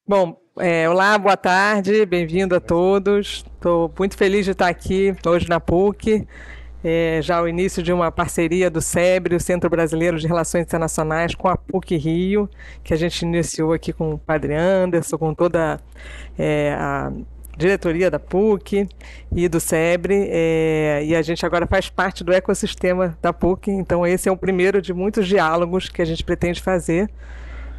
Bom, olá, boa tarde, bem-vindo a todos. Estou muito feliz de estar aqui hoje na PUC, já o início de uma parceria do SEBRE, o Centro Brasileiro de Relações Internacionais, com a PUC Rio, que a gente iniciou aqui com o Padre Anderson, com toda a diretoria da PUC e do SEBRE, e a gente agora faz parte do ecossistema da PUC, então esse é o primeiro de muitos diálogos que a gente pretende fazer.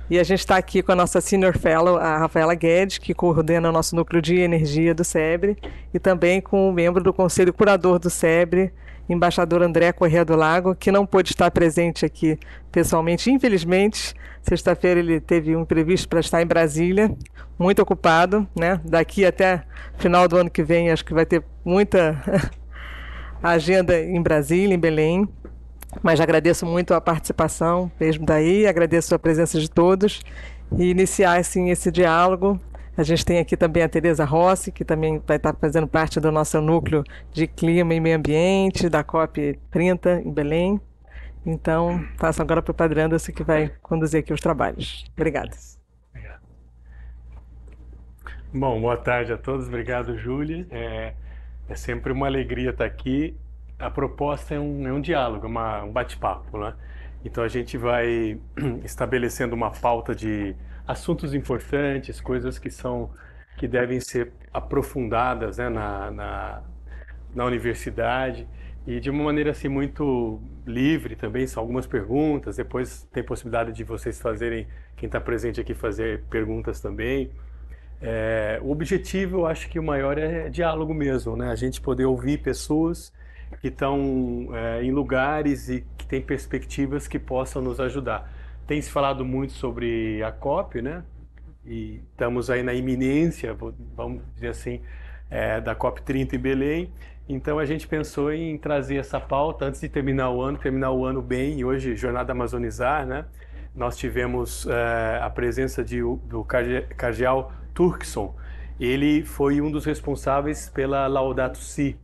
E a gente está aqui com a nossa Senior Fellow, a Rafaela Guedes, que coordena o nosso núcleo de energia do SEBRE, e também com o membro do Conselho Curador do SEBRE, embaixador André Corrêa do Lago, que não pôde estar presente aqui pessoalmente, infelizmente. Sexta-feira ele teve um imprevisto para estar em Brasília, muito ocupado, né? Daqui até final do ano que vem, acho que vai ter muita agenda em Brasília, em Belém. Mas agradeço muito a participação mesmo daí, agradeço a presença de todos e iniciar assim, esse diálogo. A gente tem aqui também a Tereza Rossi, que também vai estar fazendo parte do nosso núcleo de clima e meio ambiente, da COP 30 em Belém. Então, passo agora para o Padre Anderson, que vai conduzir aqui os trabalhos. Obrigada. Bom, boa tarde a todos. Obrigado, Júlia. É sempre uma alegria estar aqui. A proposta é um diálogo, um bate-papo, né? Então a gente vai estabelecendo uma pauta de assuntos importantes, coisas que devem ser aprofundadas, né, na universidade e de uma maneira assim muito livre também. São algumas perguntas. Depois tem possibilidade de vocês fazerem, quem está presente aqui, fazer perguntas também. O objetivo, eu acho que o maior é diálogo mesmo, né? A gente poder ouvir pessoas que estão em lugares e que têm perspectivas que possam nos ajudar. Tem se falado muito sobre a COP, né? E estamos aí na iminência, vamos dizer assim, da COP 30 em Belém. Então a gente pensou em trazer essa pauta antes de terminar o ano bem, e hoje, Jornada Amazonizar, né? Nós tivemos a presença do Cardeal Turkson. Ele foi um dos responsáveis pela Laudato Si.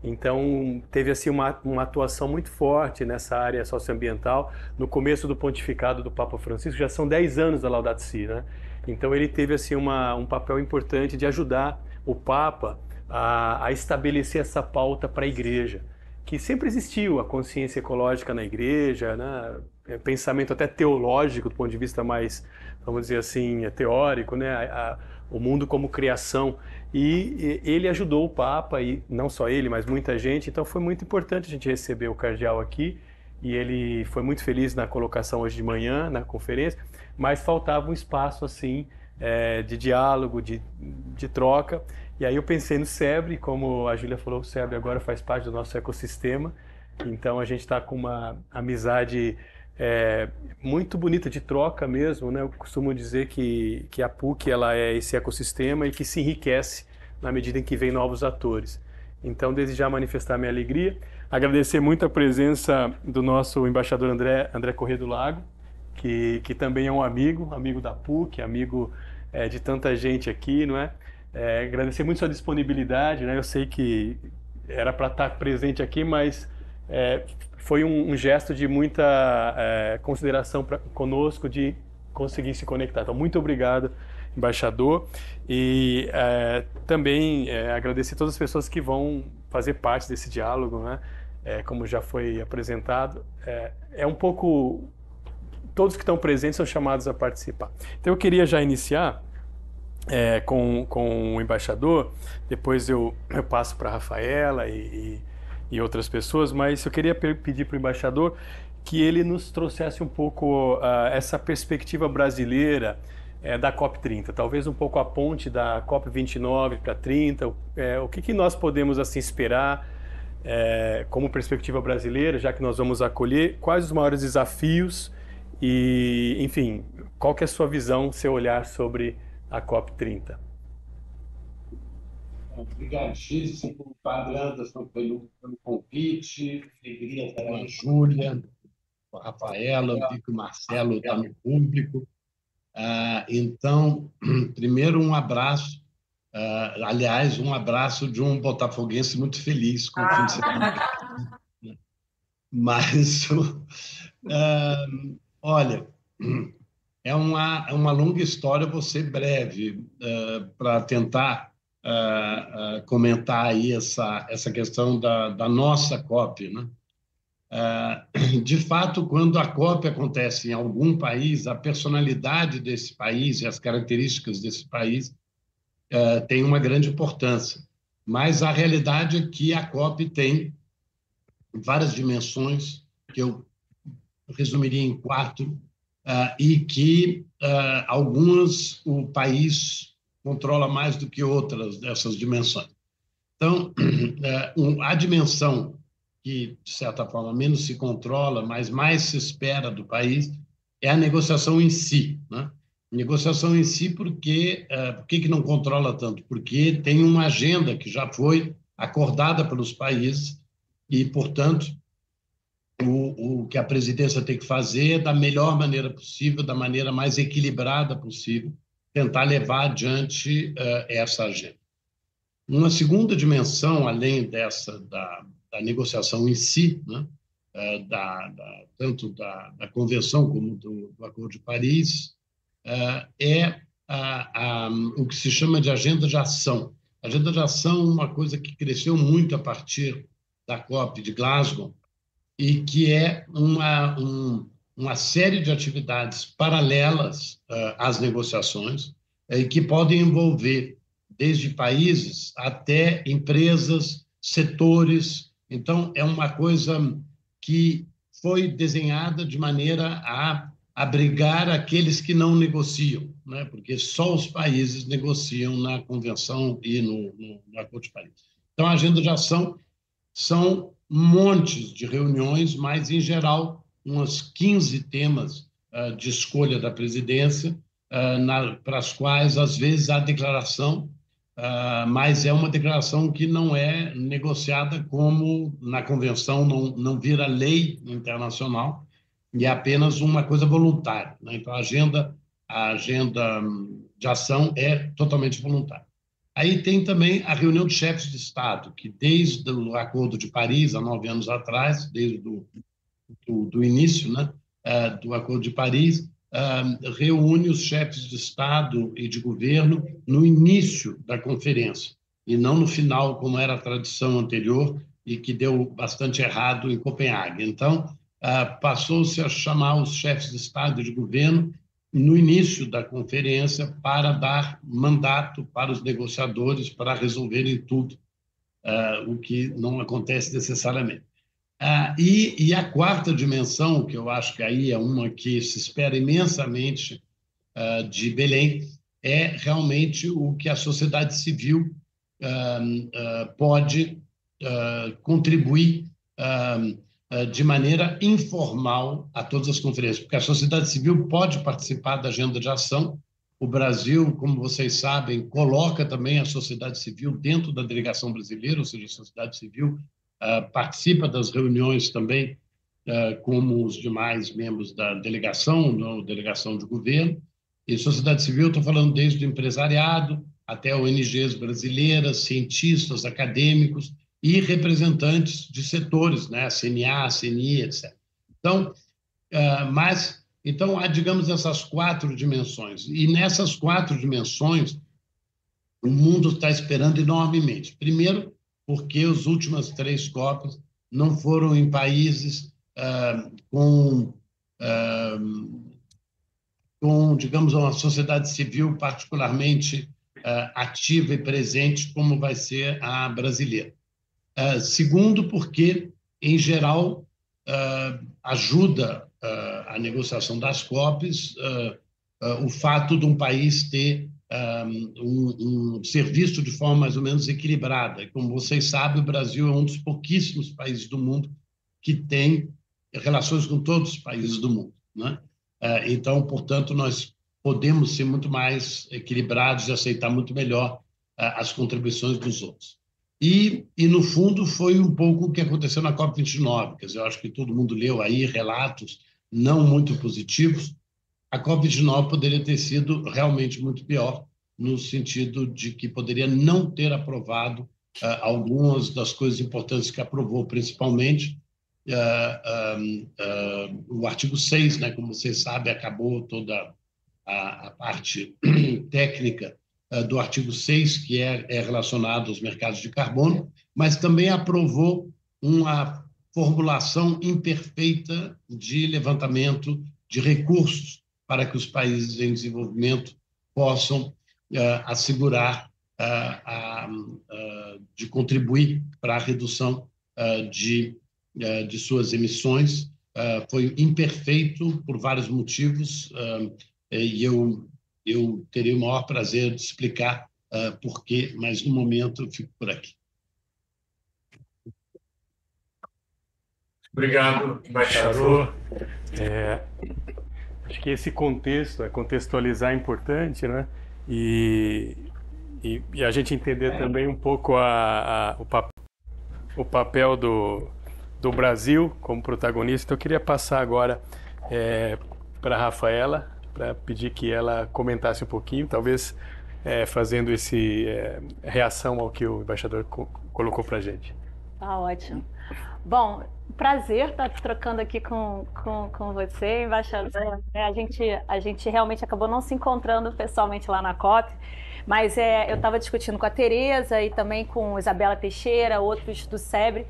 Então, teve assim uma atuação muito forte nessa área socioambiental. No começo do pontificado do Papa Francisco, já são 10 anos da Laudato Si, né? Então, ele teve assim um papel importante de ajudar o Papa a estabelecer essa pauta para a Igreja, que sempre existiu a consciência ecológica na Igreja, né? Pensamento até teológico, do ponto de vista mais, vamos dizer assim, teórico, né? O mundo como criação. E ele ajudou o Papa, e não só ele, mas muita gente. Então foi muito importante a gente receber o cardeal aqui, e ele foi muito feliz na colocação hoje de manhã, na conferência, mas faltava um espaço assim de diálogo, de troca. E aí eu pensei no SEBRE, como a Júlia falou, o SEBRE agora faz parte do nosso ecossistema, então a gente está com uma amizade muito bonita de troca mesmo, né? Eu costumo dizer que a PUC ela é esse ecossistema e que se enriquece na medida em que vem novos atores. Então, desde já manifestar minha alegria, agradecer muito a presença do nosso embaixador André Corrêa do Lago, que também é um amigo da PUC, amigo de tanta gente aqui, não é? Agradecer muito sua disponibilidade, né? Eu sei que era para estar presente aqui, mas foi um gesto de muita consideração conosco, de conseguir se conectar. Então, muito obrigado, embaixador. E também agradecer a todas as pessoas que vão fazer parte desse diálogo, né? Como já foi apresentado, um pouco... Todos que estão presentes são chamados a participar. Então, eu queria já iniciar com o embaixador, depois eu passo para a Rafaela e outras pessoas, mas eu queria pedir para o embaixador que ele nos trouxesse um pouco essa perspectiva brasileira da COP30, talvez um pouco a ponte da COP29 para 30, o que nós podemos assim esperar como perspectiva brasileira, já que nós vamos acolher, quais os maiores desafios e, enfim, qual que é a sua visão, seu olhar sobre a COP30? Obrigadíssimo, Padre Anderson, pelo convite. Alegria estar com a Júlia, com a Rafaela, eu vi que o Marcelo está no público. Então, primeiro, um abraço. Aliás, um abraço de um botafoguense muito feliz com o fim de semana. Mas, olha, uma longa história, vou ser breve, para tentar comentar aí essa questão da nossa COP, né? De fato, quando a COP acontece em algum país, a personalidade desse país e as características desse país têm uma grande importância. Mas a realidade é que a COP tem várias dimensões, que eu resumiria em 4, e que algumas o país controla mais do que outras dessas dimensões. Então, a dimensão que, de certa forma, menos se controla, mas mais se espera do país, é a negociação em si, né? Negociação em si, por que não controla tanto? Porque tem uma agenda que já foi acordada pelos países e, portanto, o que a presidência tem que fazer é, da melhor maneira possível, da maneira mais equilibrada possível, tentar levar adiante essa agenda. Uma segunda dimensão, além dessa da negociação em si, né, tanto da Convenção como do Acordo de Paris, é o que se chama de agenda de ação. A agenda de ação é uma coisa que cresceu muito a partir da COP de Glasgow e que é uma série de atividades paralelas às negociações e que podem envolver desde países até empresas, setores. Então, é uma coisa que foi desenhada de maneira a abrigar aqueles que não negociam, né? Porque só os países negociam na Convenção e no Acordo de Paris. Então, a agenda de ação são montes de reuniões, mas, em geral, umas 15 temas de escolha da presidência, para as quais, às vezes, há declaração, mas é uma declaração que não é negociada como na Convenção, não vira lei internacional, e é apenas uma coisa voluntária, né? Então, a agenda de ação é totalmente voluntária. Aí tem também a reunião de chefes de Estado, que desde o Acordo de Paris, há 9 anos atrás, desde do início, né, do Acordo de Paris, reúne os chefes de Estado e de governo no início da conferência, e não no final, como era a tradição anterior, e que deu bastante errado em Copenhague. Então, passou-se a chamar os chefes de Estado e de governo no início da conferência para dar mandato para os negociadores para resolverem tudo, o que não acontece necessariamente. E a quarta dimensão, que eu acho que aí é uma que se espera imensamente de Belém, é realmente o que a sociedade civil pode contribuir de maneira informal a todas as conferências, porque a sociedade civil pode participar da agenda de ação. O Brasil, como vocês sabem, coloca também a sociedade civil dentro da delegação brasileira, ou seja, a sociedade civil participa das reuniões também, como os demais membros da delegação, delegação de governo. E sociedade civil, estou falando desde o empresariado até ONGs brasileiras, cientistas, acadêmicos, e representantes de setores, né? CNA, CNI, etc. Então, há, digamos, essas 4 dimensões. E nessas 4 dimensões, o mundo está esperando enormemente. Primeiro, porque as últimas 3 COPs não foram em países com, digamos, uma sociedade civil particularmente ativa e presente, como vai ser a brasileira. Segundo, porque, em geral, ajuda a negociação das COPs o fato de um país ter ser visto de forma mais ou menos equilibrada. E, como vocês sabem, o Brasil é um dos pouquíssimos países do mundo que tem relações com todos os países do mundo, né? Então, portanto, nós podemos ser muito mais equilibrados e aceitar muito melhor as contribuições dos outros. E, no fundo, foi um pouco o que aconteceu na COP29. Quer dizer, eu acho que todo mundo leu aí relatos não muito positivos. A COP29 poderia ter sido realmente muito pior, no sentido de que poderia não ter aprovado algumas das coisas importantes que aprovou, principalmente o artigo 6, né? Como vocês sabem, acabou toda a parte técnica do artigo 6, que é relacionado aos mercados de carbono, mas também aprovou uma formulação imperfeita de levantamento de recursos para que os países em desenvolvimento possam assegurar de contribuir para a redução de suas emissões. Foi imperfeito por vários motivos, e eu terei o maior prazer de explicar por quê, mas no momento eu fico por aqui. Obrigado, embaixador. Acho que esse contexto, contextualizar é importante, né? E a gente entender também um pouco o papel do Brasil como protagonista. Então, eu queria passar agora para a Rafaela, para pedir que ela comentasse um pouquinho, talvez fazendo reação ao que o embaixador colocou para a gente. Tá ótimo. Bom, prazer estar trocando aqui com você, embaixador. A gente realmente acabou não se encontrando pessoalmente lá na COP, mas eu estava discutindo com a Tereza e também com Isabela Teixeira, outros do SEBRE,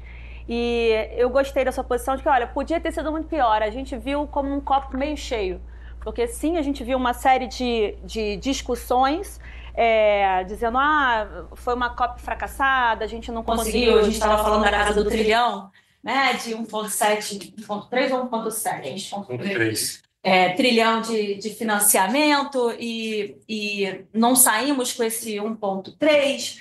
e eu gostei da sua posição de que, olha, podia ter sido muito pior. A gente viu como um copo meio cheio, porque sim, a gente viu uma série de discussões dizendo, foi uma COP fracassada, a gente não conseguiu, a gente estava falando da casa do trilhão, né, de 1,7, 1,3 ou 1,7? 1,3. Trilhão de financiamento e não saímos com esse 1,3.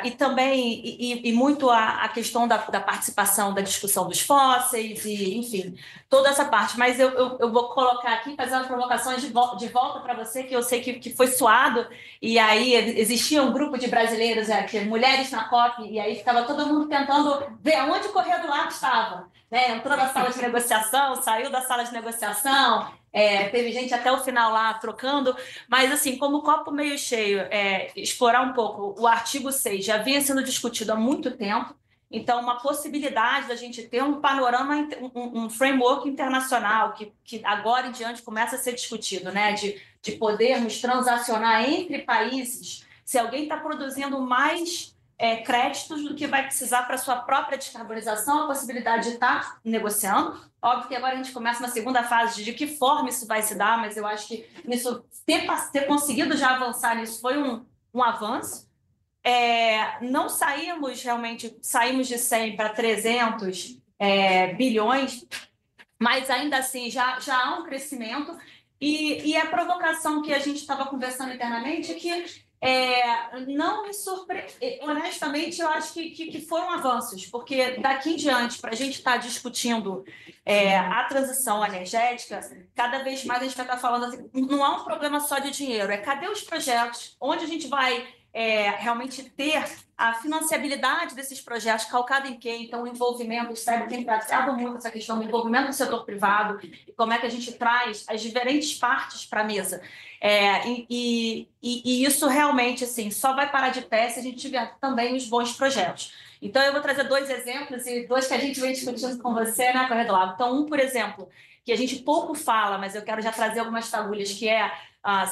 E também e muito a questão da participação da discussão dos fósseis e, enfim, toda essa parte. Mas eu vou colocar aqui, fazer umas provocações de volta para você, que eu sei que foi suado, e aí existia um grupo de brasileiros, mulheres na COP, e aí ficava todo mundo tentando ver aonde o Correio do Lado estava, né? Entrou na sala de negociação, saiu da sala de negociação, teve gente até o final lá trocando, mas assim, como copo meio cheio, explorar um pouco o artigo 6 já vinha sendo discutido há muito tempo, então uma possibilidade da gente ter um panorama, um framework internacional que agora em diante começa a ser discutido, né, de podermos transacionar entre países, se alguém está produzindo mais créditos do que vai precisar para a sua própria descarbonização, a possibilidade de estar negociando. Óbvio que agora a gente começa na segunda fase de que forma isso vai se dar, mas eu acho que ter conseguido já avançar nisso foi um avanço. Não saímos de 100 para 300 bilhões, mas ainda assim já há um crescimento. E a provocação que a gente estava conversando internamente é que não me surpreende, honestamente, eu acho que foram avanços, porque daqui em diante, para a gente estar discutindo a transição energética, cada vez mais a gente vai estar falando assim, não é um problema só de dinheiro, cadê os projetos, onde a gente vai realmente ter a financiabilidade desses projetos, calcado em quê? Então, o envolvimento, o SEBRE tem tratado muito essa questão do envolvimento do setor privado e como é que a gente traz as diferentes partes para a mesa. E isso realmente assim, só vai parar de pé se a gente tiver também os bons projetos. Então, eu vou trazer 2 exemplos e 2 que a gente vem discutindo com você, né, Correio do Lado. Então, por exemplo, que a gente pouco fala, mas eu quero já trazer algumas fagulhas, que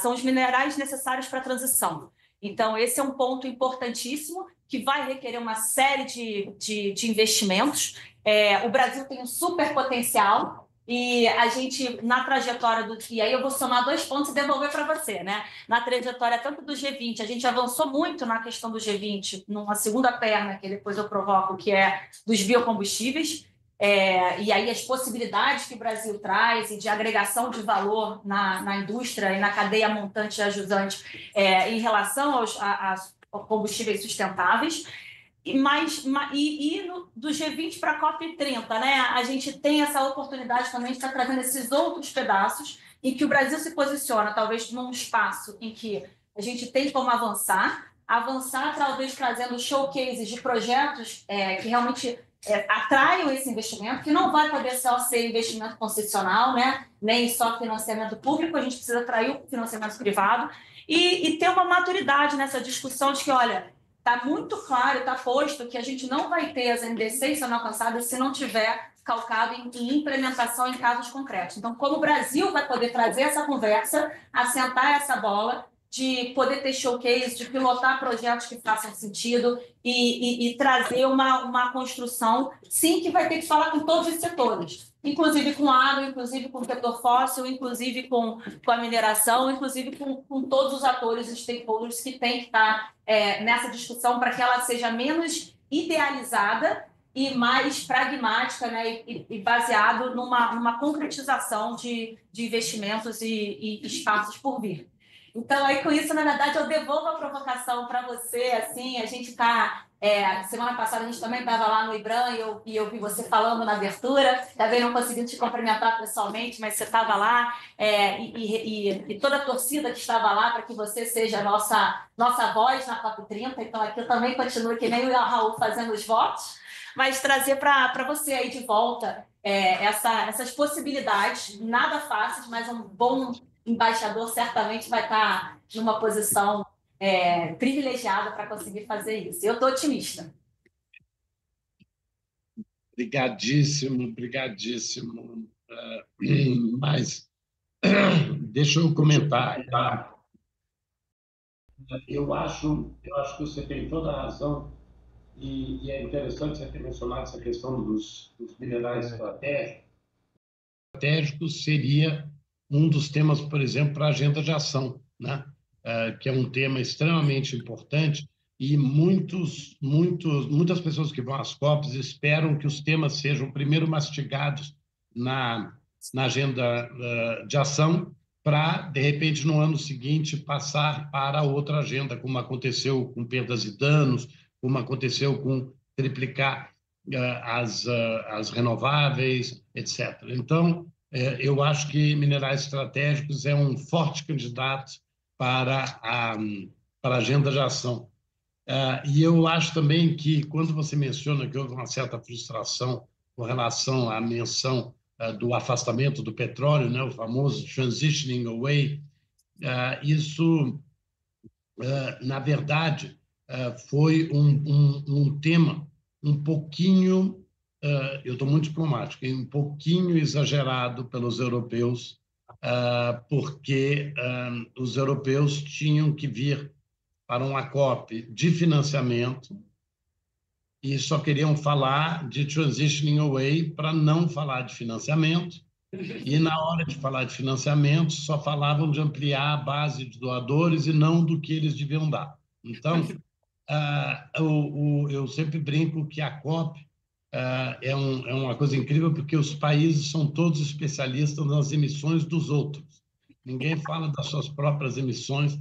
são os minerais necessários para a transição. Então, esse é um ponto importantíssimo que vai requerer uma série de investimentos. O Brasil tem um super potencial e a gente, na trajetória e aí eu vou somar 2 pontos e devolver para você, né? Na trajetória tanto do G20, a gente avançou muito na questão do G20, numa segunda perna, que depois eu provoco, que é dos biocombustíveis. E aí as possibilidades que o Brasil traz e de agregação de valor na indústria e na cadeia montante e ajusante em relação aos combustíveis sustentáveis. Do G20 para a COP30, né, a gente tem essa oportunidade também de estar trazendo esses outros pedaços em que o Brasil se posiciona, talvez num espaço em que a gente tem como avançar talvez trazendo showcases de projetos que realmente atraiam esse investimento, que não vai poder só ser investimento concessional, né? Nem só financiamento público, a gente precisa atrair o financiamento privado e ter uma maturidade nessa discussão de que, olha, está muito claro, está posto que a gente não vai ter as NDCs sendo alcançadas se não tiver calcado em implementação em casos concretos. Então, como o Brasil vai poder trazer essa conversa, assentar essa bola, de poder ter showcase, de pilotar projetos que façam sentido e trazer uma construção, sim, que vai ter que falar com todos os setores, inclusive com a água, inclusive com o setor fóssil, inclusive com a mineração, inclusive com todos os atores e stakeholders que têm que estar nessa discussão para que ela seja menos idealizada e mais pragmática, né, e baseado numa concretização de investimentos e espaços por vir. Então, aí, com isso, na verdade, eu devolvo a provocação para você, assim, a gente está... semana passada a gente também estava lá no IBRAM e eu vi você falando na abertura, também não consegui te cumprimentar pessoalmente, mas você estava lá, e toda a torcida que estava lá para que você seja a nossa voz na COP30, então aqui eu também continuo que nem o Raul fazendo os votos, mas trazer para você aí de volta essas possibilidades, nada fáceis, mas um bom embaixador certamente vai estar numa posição privilegiada para conseguir fazer isso. Eu estou otimista. Obrigadíssimo, obrigadíssimo. Mas deixa eu comentar. Eu acho que você tem toda a razão e é interessante você ter mencionado essa questão dos minerais estratégicos. Estratégicos seria um dos temas, por exemplo, para a agenda de ação, né? Que é um tema extremamente importante e muitas pessoas que vão às COPs esperam que os temas sejam primeiro mastigados na agenda de ação para, de repente, no ano seguinte, passar para outra agenda, como aconteceu com perdas e danos, como aconteceu com triplicar as renováveis, etc. Então, eu acho que minerais estratégicos é um forte candidato para a agenda de ação. E eu acho também que, quando você menciona que houve uma certa frustração com relação à menção do afastamento do petróleo, né, o famoso transitioning away, isso, na verdade, foi um tema um pouquinho, eu estou muito diplomático, um pouquinho exagerado pelos europeus, porque os europeus tinham que vir para uma COP de financiamento e só queriam falar de transitioning away para não falar de financiamento. E, na hora de falar de financiamento, só falavam de ampliar a base de doadores e não do que eles deviam dar. Então, eu sempre brinco que a COP é uma coisa incrível, porque os países são todos especialistas nas emissões dos outros. Ninguém fala das suas próprias emissões,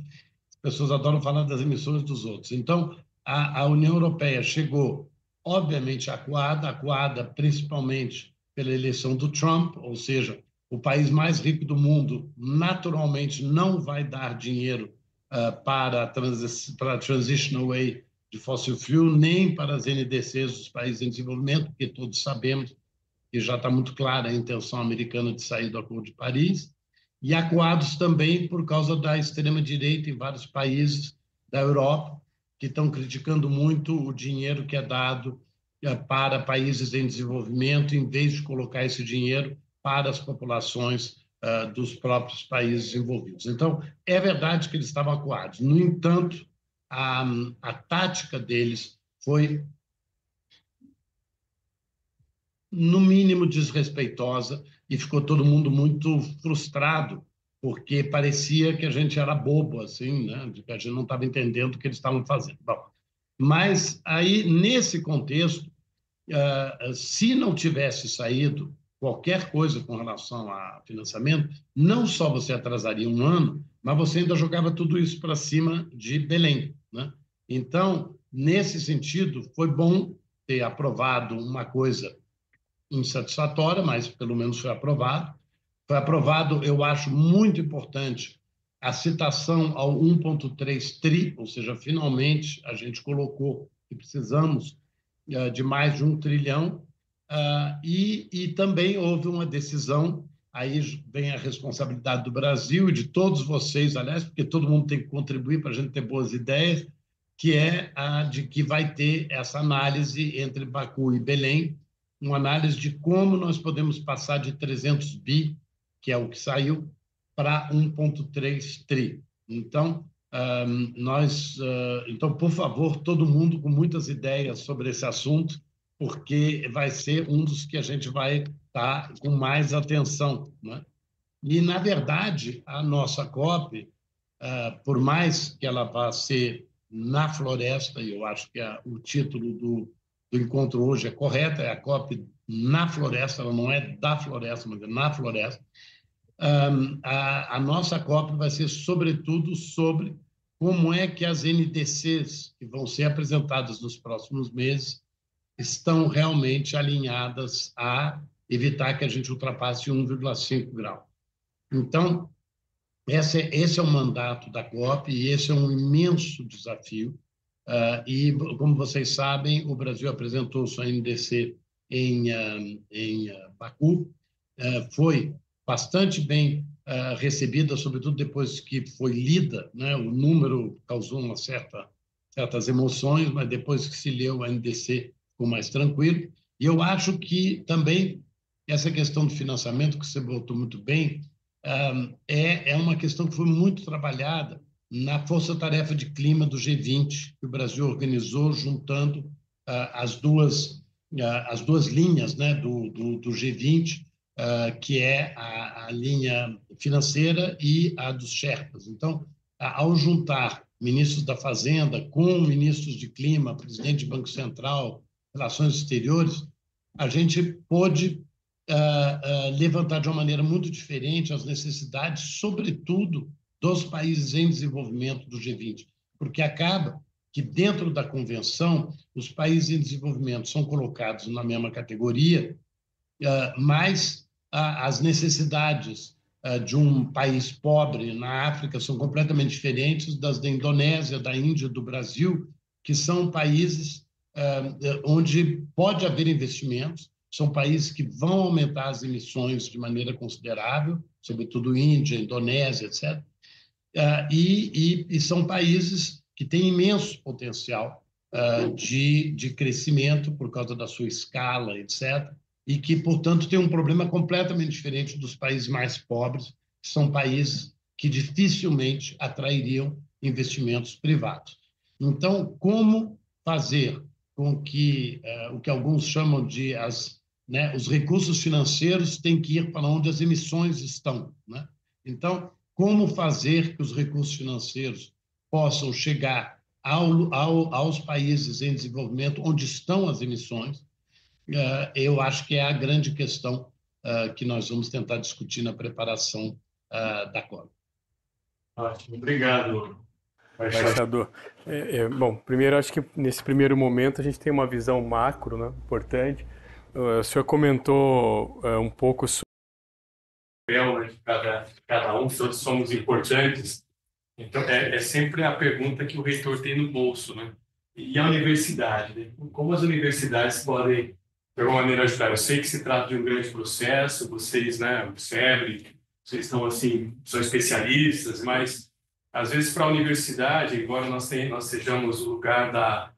as pessoas adoram falar das emissões dos outros. Então, a União Europeia chegou, obviamente, acuada principalmente pela eleição do Trump, ou seja, o país mais rico do mundo naturalmente não vai dar dinheiro para a transition away de fossil fuel, nem para as NDCs dos países em desenvolvimento, porque todos sabemos que já está muito clara a intenção americana de sair do Acordo de Paris, e acuados também por causa da extrema-direita em vários países da Europa, que estão criticando muito o dinheiro que é dado para países em desenvolvimento, em vez de colocar esse dinheiro para as populações dos próprios países envolvidos. Então, é verdade que eles estavam acuados. No entanto, a tática deles foi, no mínimo, desrespeitosa e ficou todo mundo muito frustrado, porque parecia que a gente era bobo, assim, né? Que a gente não estava entendendo o que eles estavam fazendo. Bom, mas aí, nesse contexto, se não tivesse saído qualquer coisa com relação a financiamento, não só você atrasaria um ano, mas você ainda jogava tudo isso para cima de Belém, né? Então, nesse sentido, foi bom ter aprovado uma coisa insatisfatória, mas pelo menos foi aprovado. Foi aprovado, eu acho muito importante, a citação ao 1,3 tri, ou seja, finalmente a gente colocou que precisamos de mais de 1 trilhão, e também houve uma decisão, aí vem a responsabilidade do Brasil e de todos vocês, aliás, porque todo mundo tem que contribuir para a gente ter boas ideias, que é a de que vai ter essa análise entre Baku e Belém, uma análise de como nós podemos passar de 300 bi, que é o que saiu, para 1,3 tri. Então, então, por favor, todo mundo com muitas ideias sobre esse assunto, porque vai ser um dos que a gente vai estar com mais atenção, né? E, na verdade, a nossa COP, por mais que ela vá ser na floresta, e eu acho que o título do encontro hoje é correto, é a COP na floresta, ela não é da floresta, mas é na floresta. A nossa COP vai ser, sobretudo, sobre como é que as NDCs que vão ser apresentadas nos próximos meses estão realmente alinhadas a evitar que a gente ultrapasse 1,5 grau. Então, esse é o mandato da COP e esse é um imenso desafio. E, como vocês sabem, o Brasil apresentou sua NDC em Baku, foi bastante bem recebida, sobretudo depois que foi lida, né? O número causou certas emoções, mas depois que se leu a NDC ficou mais tranquilo. E eu acho que também essa questão do financiamento, que você botou muito bem, é uma questão que foi muito trabalhada na Força-Tarefa de Clima do G20, que o Brasil organizou, juntando as duas linhas, né, do G20, que é a linha financeira e a dos Sherpas. Então, ao juntar ministros da Fazenda com ministros de Clima, presidente do Banco Central, Relações Exteriores, a gente pôde levantar de uma maneira muito diferente as necessidades, sobretudo, dos países em desenvolvimento do G20, porque acaba que, dentro da convenção, os países em desenvolvimento são colocados na mesma categoria, mas as necessidades de um país pobre na África são completamente diferentes das da Indonésia, da Índia, do Brasil, que são países onde pode haver investimentos, são países que vão aumentar as emissões de maneira considerável, sobretudo Índia, Indonésia, etc. E são países que têm imenso potencial de crescimento por causa da sua escala, etc., e que, portanto, têm um problema completamente diferente dos países mais pobres, que são países que dificilmente atrairiam investimentos privados. Então, como fazer com que o que alguns chamam de os recursos financeiros têm que ir para onde as emissões estão, né? Então, como fazer que os recursos financeiros possam chegar aos países em desenvolvimento onde estão as emissões, eu acho que é a grande questão que nós vamos tentar discutir na preparação da COP. Ótimo, obrigado, embaixador. Bom, primeiro, acho que nesse primeiro momento a gente tem uma visão macro, né, importante. O senhor comentou um pouco sobre o papel, né, de cada um, todos somos importantes. Então, é sempre a pergunta que o reitor tem no bolso, né? E a universidade, né? Como as universidades podem, de alguma maneira, ajudar? Eu sei que se trata de um grande processo, vocês, né, o SEBRE, vocês estão, assim, são especialistas, mas, às vezes, para a universidade, embora nós sejamos o lugar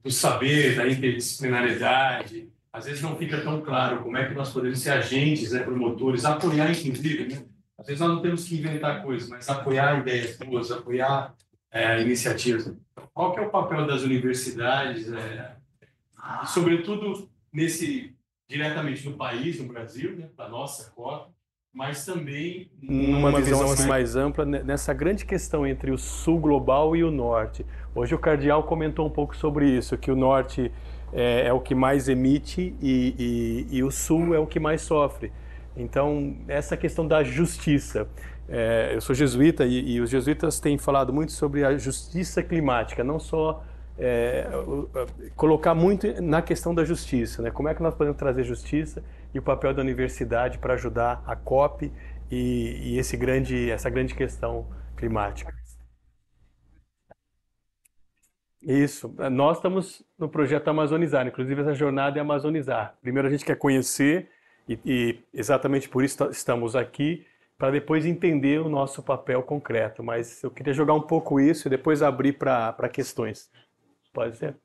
do saber, da interdisciplinariedade, às vezes não fica tão claro como é que nós podemos ser agentes, né, promotores, apoiar, inclusive, né? Às vezes nós não temos que inventar coisas, mas apoiar ideias boas, apoiar iniciativas. Qual que é o papel das universidades, e, sobretudo, diretamente no país, no Brasil, né, da nossa COP, mas também numa visão assim, mais ampla nessa grande questão entre o sul global e o norte. Hoje o Cardeal comentou um pouco sobre isso, que o norte é o que mais emite e o sul é o que mais sofre. Então, essa questão da justiça. Eu sou jesuíta e os jesuítas têm falado muito sobre a justiça climática, não só colocar muito na questão da justiça, né? Como é que nós podemos trazer justiça e o papel da universidade para ajudar a COP e essa grande questão climática. Isso, nós estamos no projeto Amazonizar, inclusive essa jornada é Amazonizar. Primeiro a gente quer conhecer e exatamente por isso estamos aqui, para depois entender o nosso papel concreto. Mas eu queria jogar um pouco isso e depois abrir para questões. Pode ser?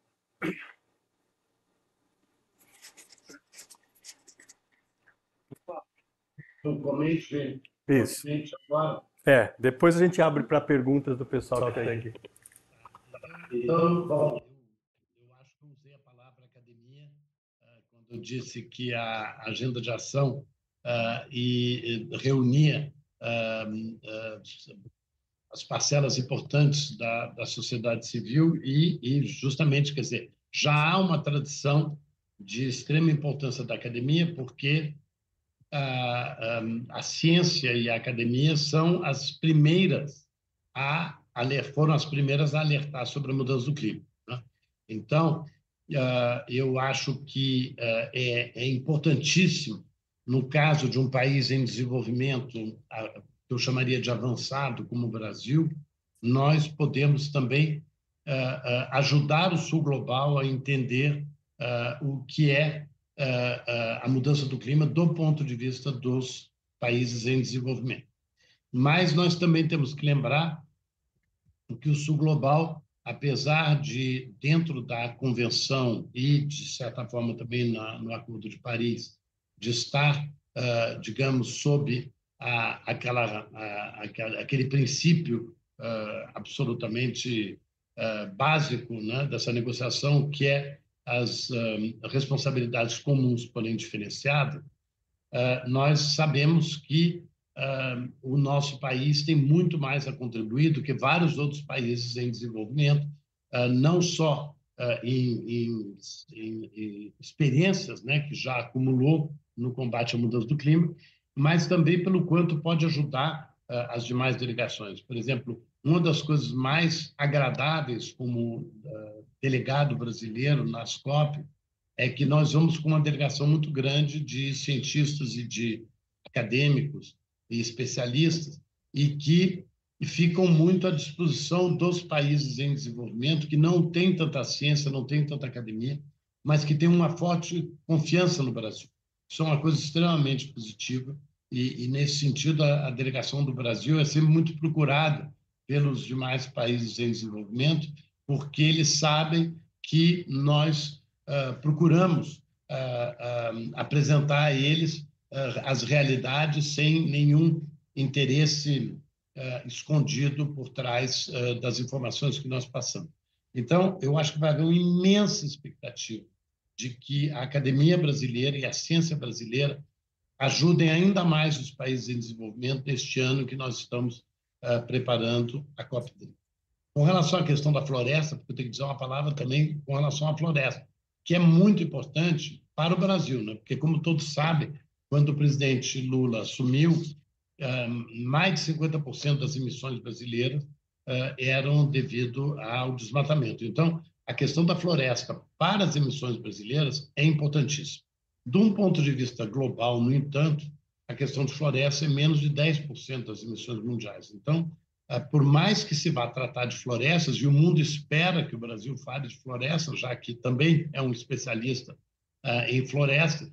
Comente Isso. agora. Depois a gente abre para perguntas do pessoal que está aqui. Então, bom, eu acho que usei a palavra academia quando eu disse que a agenda de ação e reunia as parcelas importantes da sociedade civil e justamente, quer dizer, já há uma tradição de extrema importância da academia, porque a ciência e a academia são as primeiras foram as primeiras a alertar sobre a mudança do clima, né? Então, eu acho que é importantíssimo, no caso de um país em desenvolvimento, que eu chamaria de avançado, como o Brasil, nós podemos também ajudar o Sul Global a entender o que é a mudança do clima do ponto de vista dos países em desenvolvimento. Mas nós também temos que lembrar que o Sul Global, apesar de, dentro da Convenção e, de certa forma, também no Acordo de Paris, de estar, digamos, sob aquele princípio absolutamente básico, né, dessa negociação, que é as responsabilidades comuns, porém diferenciadas, nós sabemos que o nosso país tem muito mais a contribuir do que vários outros países em desenvolvimento, não só em experiências, né, que já acumulou no combate à mudança do clima, mas também pelo quanto pode ajudar as demais delegações. Por exemplo, uma das coisas mais agradáveis como delegado brasileiro na COP é que nós vamos com uma delegação muito grande de cientistas e de acadêmicos e especialistas e que ficam muito à disposição dos países em desenvolvimento que não têm tanta ciência, não têm tanta academia, mas que têm uma forte confiança no Brasil. Isso é uma coisa extremamente positiva e nesse sentido, a delegação do Brasil é sempre muito procurada pelos demais países em desenvolvimento, porque eles sabem que nós procuramos apresentar a eles as realidades sem nenhum interesse escondido por trás das informações que nós passamos. Então, eu acho que vai haver uma imensa expectativa de que a academia brasileira e a ciência brasileira ajudem ainda mais os países em desenvolvimento neste ano que nós estamos preparando a COP30. Com relação à questão da floresta, porque eu tenho que dizer uma palavra também com relação à floresta, que é muito importante para o Brasil, né? Porque, como todos sabem, quando o presidente Lula assumiu, mais de 50% das emissões brasileiras eram devido ao desmatamento. Então, a questão da floresta para as emissões brasileiras é importantíssima. De um ponto de vista global, no entanto, a questão de floresta é menos de 10% das emissões mundiais. Então, por mais que se vá tratar de florestas, e o mundo espera que o Brasil fale de florestas, já que também é um especialista em florestas,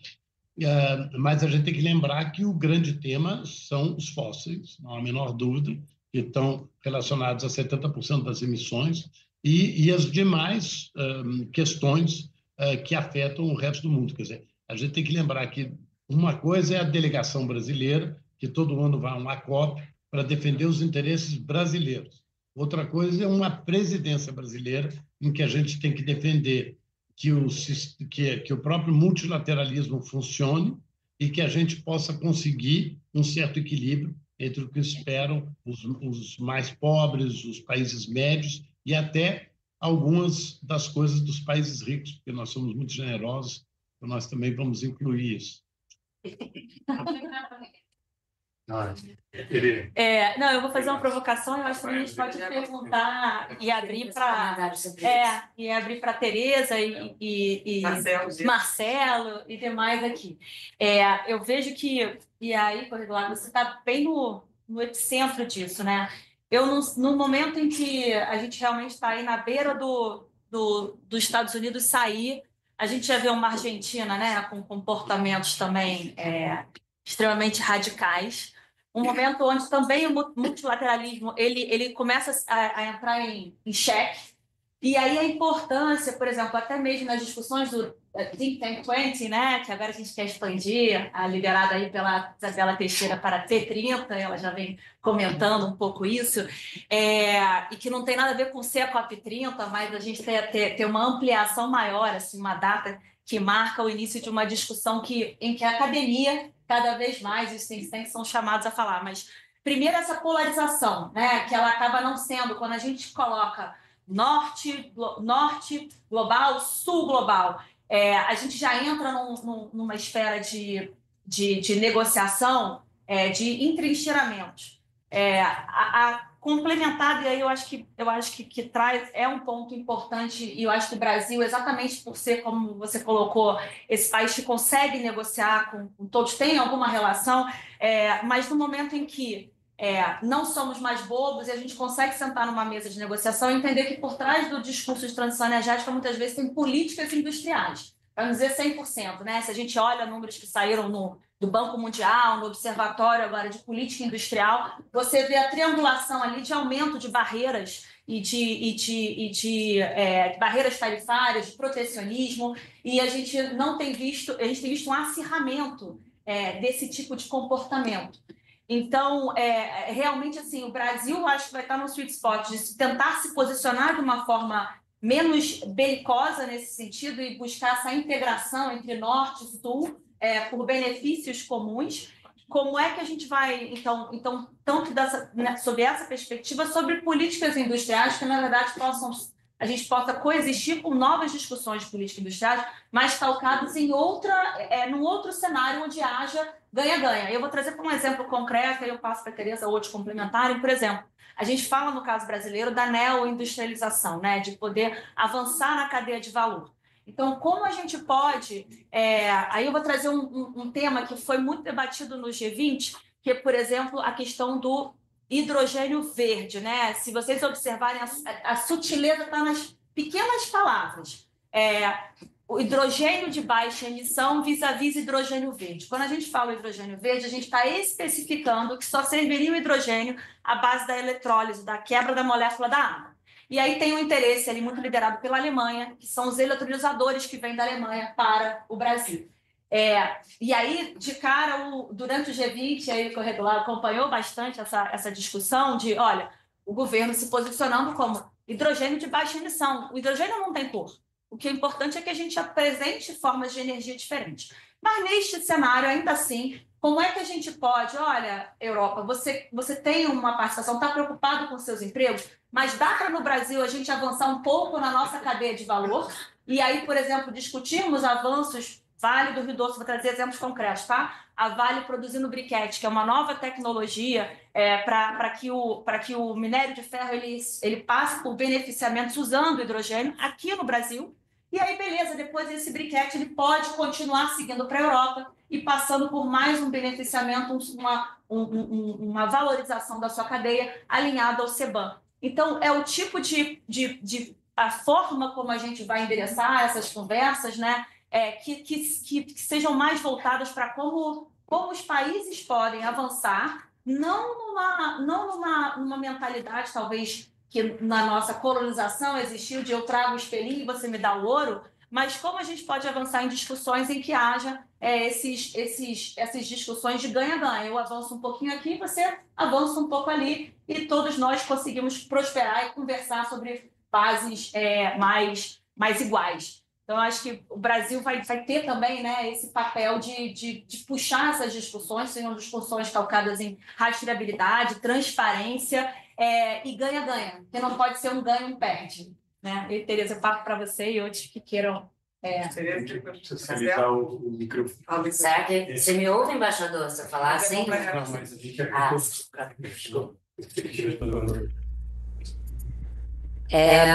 mas a gente tem que lembrar que o grande tema são os fósseis, não há a menor dúvida, que estão relacionados a 70% das emissões, e as demais questões que afetam o resto do mundo. Quer dizer, a gente tem que lembrar que uma coisa é a delegação brasileira, que todo ano vai a uma COP para defender os interesses brasileiros. Outra coisa é uma presidência brasileira, em que a gente tem que defender que o próprio multilateralismo funcione e que a gente possa conseguir um certo equilíbrio entre o que esperam os mais pobres, os países médios e até algumas das coisas dos países ricos, porque nós somos muito generosos, então nós também vamos incluir isso. Não, eu vou fazer uma provocação, eu acho que a gente pode perguntar e abrir para Tereza e Marcelo e demais aqui. Eu vejo que, e aí, por exemplo, você está bem no epicentro disso, né? No momento em que a gente realmente está aí na beira dos Estados Unidos sair, a gente já vê uma Argentina, né, com comportamentos também extremamente radicais. Um momento onde também o multilateralismo ele começa a entrar em xeque, E aí a importância, por exemplo, até mesmo nas discussões do Think Tank 20, né, que agora a gente quer expandir, liderada aí pela Isabela Teixeira para T30, ela já vem comentando um pouco isso, e que não tem nada a ver com ser a COP30, mas a gente ter uma ampliação maior, assim, uma data que marca o início de uma discussão em que a academia, cada vez mais, os think tanks são chamados a falar. Mas, primeiro, essa polarização, né, que ela acaba não sendo, quando a gente coloca norte global, sul global, a gente já entra numa esfera de negociação, de entrincheiramento. Complementado, e aí eu acho que traz, um ponto importante, e eu acho que o Brasil, exatamente por ser, como você colocou, esse país que consegue negociar com todos, tem alguma relação, mas no momento em que não somos mais bobos e a gente consegue sentar numa mesa de negociação e entender que por trás do discurso de transição energética muitas vezes tem políticas industriais, para não dizer 100%, né? Se a gente olha números que saíram do Banco Mundial, no Observatório agora de Política Industrial, você vê a triangulação ali de aumento de barreiras e de barreiras tarifárias, de protecionismo, e a gente tem visto um acirramento desse tipo de comportamento. Então, realmente, assim, o Brasil, acho que vai estar no sweet spot de tentar se posicionar de uma forma menos belicosa nesse sentido e buscar essa integração entre norte e sul por benefícios comuns. Como é que a gente vai, então tanto sob essa perspectiva, sobre políticas industriais que, na verdade, a gente possa coexistir com novas discussões de políticas industriais, mas calcadas num outro cenário onde haja ganha-ganha. Eu vou trazer para um exemplo concreto, aí eu passo para a Tereza outros complementarem. Por exemplo, a gente fala, no caso brasileiro, da neoindustrialização, né, de poder avançar na cadeia de valor. Então, como a gente pode... aí eu vou trazer um tema que foi muito debatido no G20, que é, por exemplo, a questão do hidrogênio verde, né? Se vocês observarem, a sutileza está nas pequenas palavras. O hidrogênio de baixa emissão vis-à-vis hidrogênio verde. Quando a gente fala hidrogênio verde, a gente está especificando que só serviria o hidrogênio à base da eletrólise, da quebra da molécula da água. E aí tem um interesse ali muito liderado pela Alemanha, que são os eletrolisadores que vêm da Alemanha para o Brasil. E aí, de cara, durante o G20, aí, o Regular acompanhou bastante essa discussão de, olha, o governo se posicionando como hidrogênio de baixa emissão. O hidrogênio não tem cor. O que é importante é que a gente apresente formas de energia diferentes. Mas neste cenário, ainda assim, como é que a gente pode... Olha, Europa, você tem uma participação, está preocupado com seus empregos, mas dá para, no Brasil, a gente avançar um pouco na nossa cadeia de valor? E aí, por exemplo, discutirmos avanços... Vale do Rio Doce, vou trazer exemplos concretos, tá? A Vale produzindo briquete, que é uma nova tecnologia para que o minério de ferro ele passe por beneficiamentos usando hidrogênio aqui no Brasil. E aí, beleza, depois esse briquete ele pode continuar seguindo para a Europa e passando por mais um beneficiamento, uma valorização da sua cadeia alinhada ao CBAM. Então, é o tipo a forma como a gente vai endereçar essas conversas, né? Que sejam mais voltadas para como os países podem avançar, não numa mentalidade, talvez, que na nossa colonização existiu de eu trago o espelhinho e você me dá o ouro, mas como a gente pode avançar em discussões em que haja essas discussões de ganha-ganha. Eu avanço um pouquinho aqui, você avança um pouco ali, e todos nós conseguimos prosperar e conversar sobre bases mais iguais. Então, acho que o Brasil vai ter também, né, esse papel de puxar essas discussões, sejam discussões calcadas em rastreabilidade, transparência e ganha-ganha, porque não pode ser um ganha e um perde. Né? E, Tereza, eu passo para você e outros que queiram... Facilitar o microfone. Será que você me ouve, embaixador, se eu falar assim? Não, mas a gente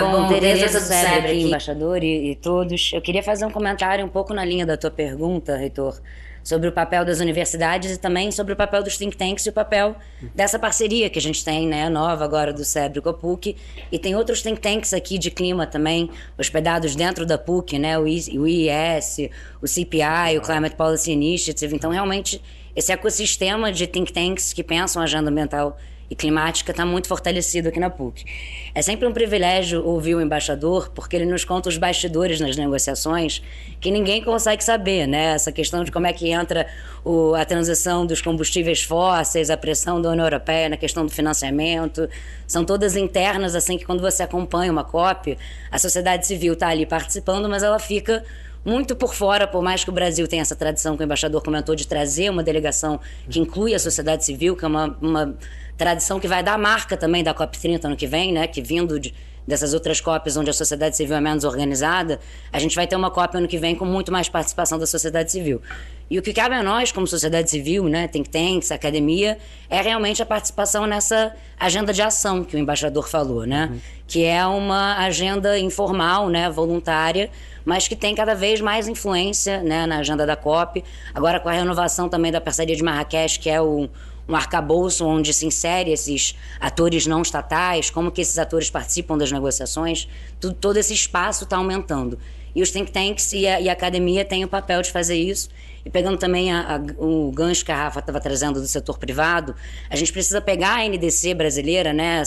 Bom, Tereza do Sebre aqui, embaixador e todos. Eu queria fazer um comentário um pouco na linha da tua pergunta, reitor, sobre o papel das universidades e também sobre o papel dos think tanks e o papel dessa parceria que a gente tem, né, nova agora do Sebre com a PUC. E tem outros think tanks aqui de clima também, hospedados dentro da PUC, né, o IES, o CPI, o Climate Policy Initiative. Então, realmente, esse ecossistema de think tanks que pensam a agenda ambiental e climática está muito fortalecido aqui na PUC. É sempre um privilégio ouvir o embaixador, porque ele nos conta os bastidores nas negociações que ninguém consegue saber, né? Essa questão de como é que entra a transição dos combustíveis fósseis, a pressão da União Europeia na questão do financiamento, são todas internas, assim, que quando você acompanha uma COP, a sociedade civil está ali participando, mas ela fica muito por fora, por mais que o Brasil tenha essa tradição que o embaixador comentou de trazer uma delegação que inclui a sociedade civil, que é uma tradição que vai dar marca também da COP30 ano que vem, né? Que vindo dessas outras COPs onde a sociedade civil é menos organizada, a gente vai ter uma COP ano que vem com muito mais participação da sociedade civil. E o que cabe a nós, como sociedade civil, né, think tanks, academia, é realmente a participação nessa agenda de ação que o embaixador falou, né? Que é uma agenda informal, né, voluntária, mas que tem cada vez mais influência, né, na agenda da COP. Agora com a renovação também da parceria de Marrakech, que é um arcabouço onde se insere esses atores não estatais, como que esses atores participam das negociações, todo esse espaço está aumentando. E os think tanks e a academia têm o papel de fazer isso. E pegando também o gancho que a Rafa estava trazendo do setor privado, a gente precisa pegar a NDC brasileira, né?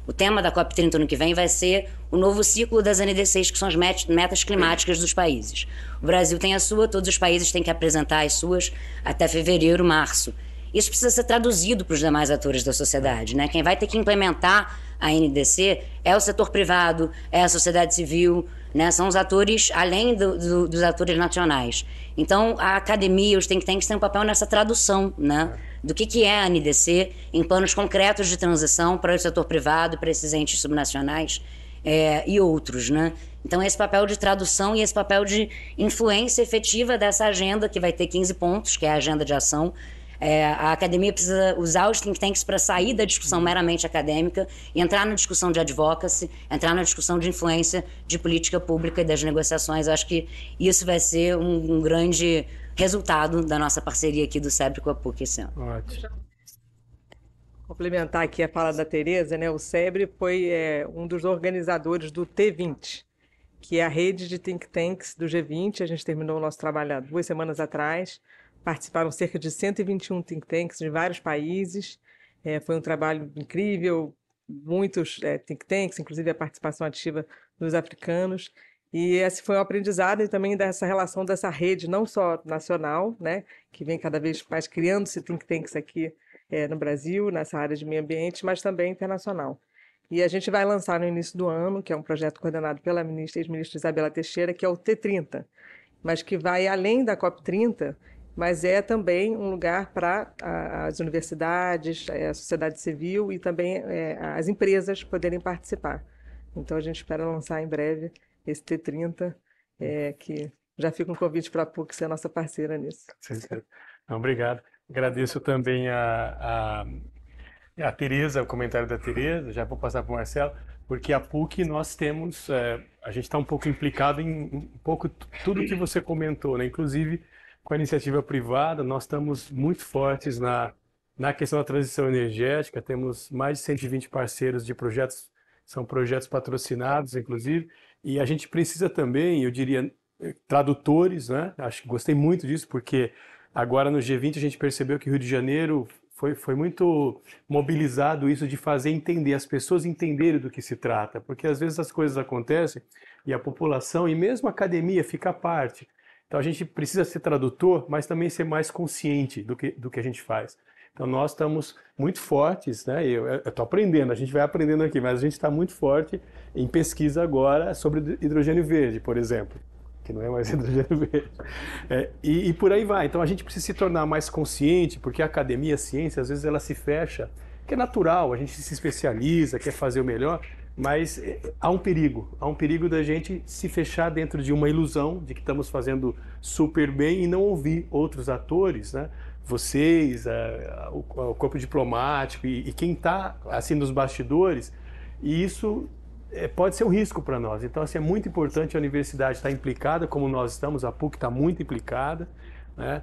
O tema da COP30 ano que vem vai ser o novo ciclo das NDCs, que são as metas climáticas dos países. O Brasil tem a sua, todos os países têm que apresentar as suas até fevereiro, março. Isso precisa ser traduzido para os demais atores da sociedade, né? Quem vai ter que implementar a NDC é o setor privado, é a sociedade civil, né? São os atores, além dos atores nacionais. Então, a academia, os think tanks têm um papel nessa tradução, né? Do que é a NDC em planos concretos de transição para o setor privado, para esses entes subnacionais e outros, né? Então, esse papel de tradução e esse papel de influência efetiva dessa agenda, que vai ter 15 pontos, que é a agenda de ação. A academia precisa usar os think tanks para sair da discussão meramente acadêmica e entrar na discussão de advocacy, entrar na discussão de influência de política pública e das negociações. Eu acho que isso vai ser um grande resultado da nossa parceria aqui do SEBRE com a PUC esse ano. Ótimo. Complementar aqui a fala da Tereza, né? O SEBRE foi um dos organizadores do T20, que é a rede de think tanks do G20. A gente terminou o nosso trabalho há 2 semanas atrás. Participaram cerca de 121 think tanks de vários países. Foi um trabalho incrível, muitos think tanks, inclusive a participação ativa dos africanos. E esse foi um aprendizado e também dessa relação dessa rede, não só nacional, né, que vem cada vez mais criando-se think tanks aqui no Brasil, nessa área de meio ambiente, mas também internacional. E a gente vai lançar no início do ano, que é um projeto coordenado pela ex-ministra Isabela Teixeira, que é o T30, mas que vai além da COP30, mas é também um lugar para as universidades, a sociedade civil e também as empresas poderem participar. Então, a gente espera lançar em breve esse T30, que já fica um convite para a PUC ser a nossa parceira nisso. Não, obrigado. Agradeço também a Tereza, o comentário da Tereza, já vou passar para o Marcelo, porque a PUC nós temos, a gente está um pouco implicado em um pouco tudo que você comentou, né? Inclusive, com a iniciativa privada, nós estamos muito fortes na questão da transição energética, temos mais de 120 parceiros de projetos, são projetos patrocinados, inclusive, e a gente precisa também, eu diria, tradutores, né? Acho que gostei muito disso, porque agora no G20 a gente percebeu que o Rio de Janeiro foi muito mobilizado isso de fazer entender, as pessoas entenderem do que se trata, porque às vezes as coisas acontecem e a população e mesmo a academia fica à parte. Então a gente precisa ser tradutor, mas também ser mais consciente do que a gente faz. Então nós estamos muito fortes, né? Eu estou aprendendo, a gente vai aprendendo aqui, mas a gente está muito forte em pesquisa agora sobre hidrogênio verde, por exemplo, que não é mais hidrogênio verde. E por aí vai. Então a gente precisa se tornar mais consciente, porque a academia, a ciência, às vezes ela se fecha, que é natural, a gente se especializa, quer fazer o melhor, mas há um perigo da gente se fechar dentro de uma ilusão de que estamos fazendo super bem e não ouvir outros atores, né? Vocês, o corpo diplomático e quem está assim nos bastidores, e isso pode ser um risco para nós. Então assim, é muito importante a universidade estar implicada, como nós estamos, a PUC está muito implicada, né?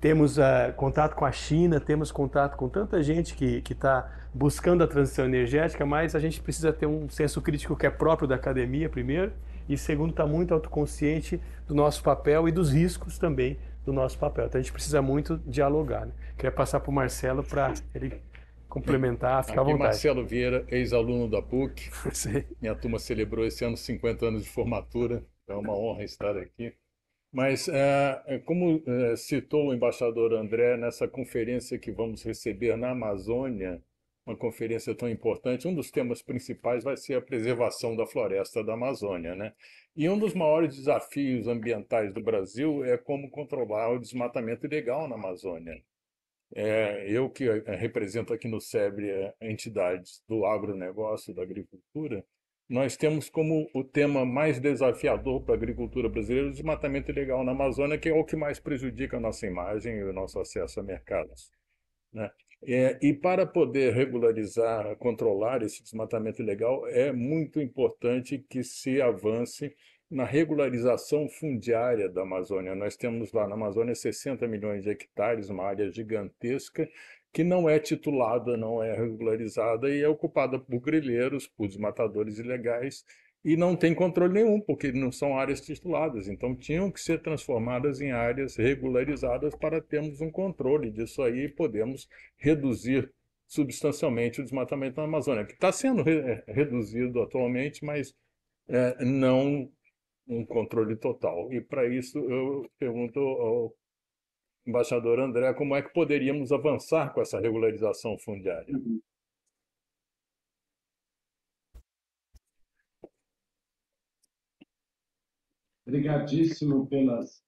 Temos contato com a China, temos contato com tanta gente que está buscando a transição energética, mas a gente precisa ter um senso crítico que é próprio da academia, primeiro, e segundo, está muito autoconsciente do nosso papel e dos riscos também do nosso papel. Então a gente precisa muito dialogar, né? Queria passar para o Marcelo para ele complementar, fica à Aqui vontade. Marcelo Vieira, ex-aluno da PUC. Sim. Minha turma celebrou esse ano 50 anos de formatura. É uma honra estar aqui. Mas, como citou o embaixador André, nessa conferência que vamos receber na Amazônia, uma conferência tão importante, um dos temas principais vai ser a preservação da floresta da Amazônia, né? E um dos maiores desafios ambientais do Brasil é como controlar o desmatamento ilegal na Amazônia. Eu que represento aqui no SEBRE entidades do agronegócio, da agricultura, nós temos como o tema mais desafiador para a agricultura brasileira o desmatamento ilegal na Amazônia, que é o que mais prejudica a nossa imagem e o nosso acesso a mercados, né? E para poder regularizar, controlar esse desmatamento ilegal, é muito importante que se avance na regularização fundiária da Amazônia. Nós temos lá na Amazônia 60 milhões de hectares, uma área gigantesca, que não é titulada, não é regularizada e é ocupada por grileiros, por desmatadores ilegais, e não tem controle nenhum, porque não são áreas tituladas. Então, tinham que ser transformadas em áreas regularizadas para termos um controle disso aí e podemos reduzir substancialmente o desmatamento na Amazônia, que está sendo reduzido atualmente, mas não um controle total. E para isso eu pergunto ao embaixador André como é que poderíamos avançar com essa regularização fundiária. Obrigadíssimo pelas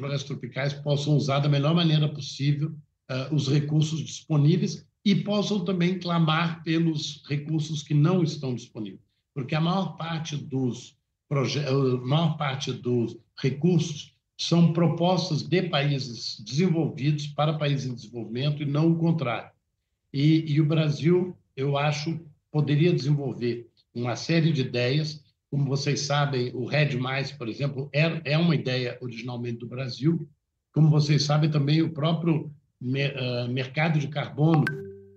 florestas tropicais possam usar da melhor maneira possível os recursos disponíveis e possam também clamar pelos recursos que não estão disponíveis, porque a maior parte dos recursos são propostas de países desenvolvidos para países em desenvolvimento e não o contrário. E o Brasil, eu acho, poderia desenvolver uma série de ideias. Como vocês sabem, o RED+, por exemplo, é uma ideia originalmente do Brasil. Como vocês sabem, também o próprio mercado de carbono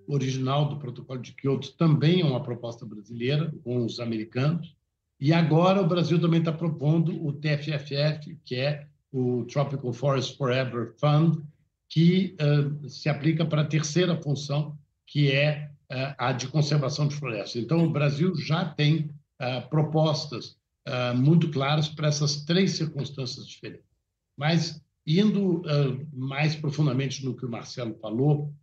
original do Protocolo de Kyoto também é uma proposta brasileira, com os americanos. E agora o Brasil também está propondo o TFFF, que é o Tropical Forest Forever Fund, que se aplica para a terceira função, que é a de conservação de florestas. Então, o Brasil já tem propostas muito claras para essas três circunstâncias diferentes. Mas, indo mais profundamente no que o Marcelo falou,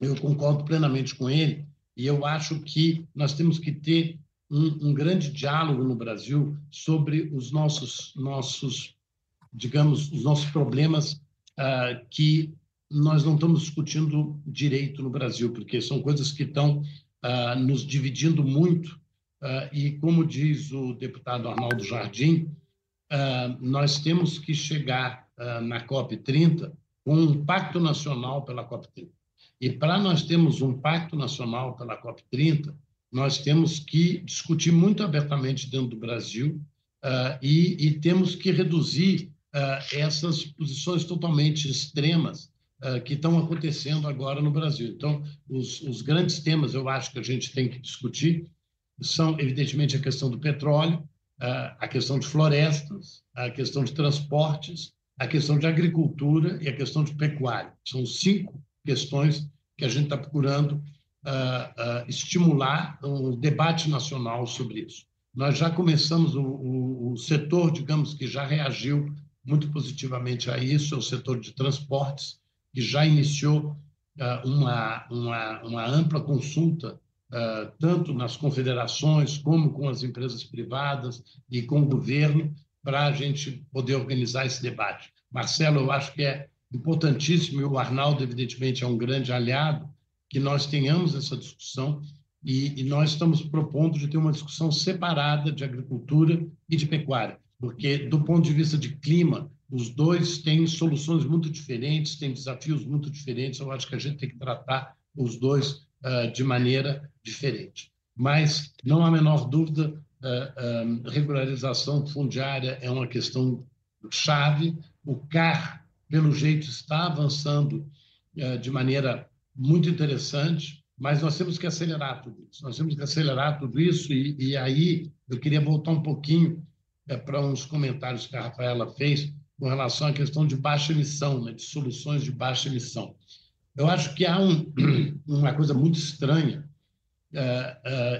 eu concordo plenamente com ele, e eu acho que nós temos que ter um grande diálogo no Brasil sobre os nossos digamos, os nossos problemas que nós não estamos discutindo direito no Brasil, porque são coisas que estão nos dividindo muito, e, como diz o deputado Arnaldo Jardim, nós temos que chegar na COP30 com um pacto nacional pela COP30. E, para nós termos um pacto nacional pela COP30, nós temos que discutir muito abertamente dentro do Brasil e temos que reduzir essas posições totalmente extremas que estão acontecendo agora no Brasil. Então, os grandes temas, eu acho, que a gente tem que discutir são, evidentemente, a questão do petróleo, a questão de florestas, a questão de transportes, a questão de agricultura e a questão de pecuária. São 5 questões que a gente está procurando estimular um debate nacional sobre isso. Nós já começamos, o setor, digamos, que já reagiu muito positivamente a isso, é o setor de transportes, que já iniciou uma ampla consulta, tanto nas confederações como com as empresas privadas e com o governo, para a gente poder organizar esse debate. Marcelo, eu acho que é importantíssimo, e o Arnaldo, evidentemente, é um grande aliado, que nós tenhamos essa discussão, e nós estamos propondo de ter uma discussão separada de agricultura e de pecuária, porque, do ponto de vista de clima, os dois têm soluções muito diferentes, têm desafios muito diferentes. Eu acho que a gente tem que tratar os dois de maneira diferente. Mas, não há a menor dúvida, regularização fundiária é uma questão chave. O CAR, pelo jeito, está avançando de maneira muito interessante, mas nós temos que acelerar tudo isso. Nós temos que acelerar tudo isso, e aí eu queria voltar um pouquinho para uns comentários que a Rafaela fez com relação à questão de baixa emissão, né, de soluções de baixa emissão. Eu acho que há uma coisa muito estranha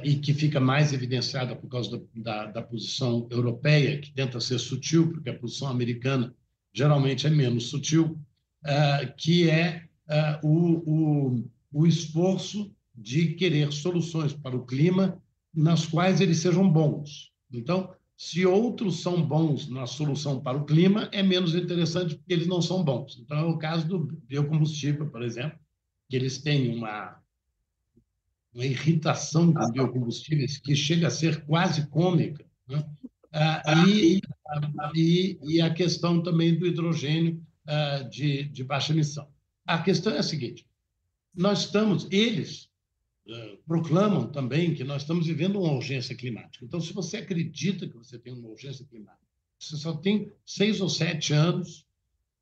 e que fica mais evidenciada por causa da posição europeia, que tenta ser sutil, porque a posição americana geralmente é menos sutil, que é o esforço de querer soluções para o clima nas quais eles sejam bons. Então, se outros são bons na solução para o clima, é menos interessante porque eles não são bons. Então, é o caso do biocombustível, por exemplo, que eles têm uma irritação com biocombustíveis que chega a ser quase cômica, né? E a questão também do hidrogênio de baixa emissão. A questão é a seguinte: eles proclamam também que nós estamos vivendo uma urgência climática. Então, se você acredita que você tem uma urgência climática, você só tem 6 ou 7 anos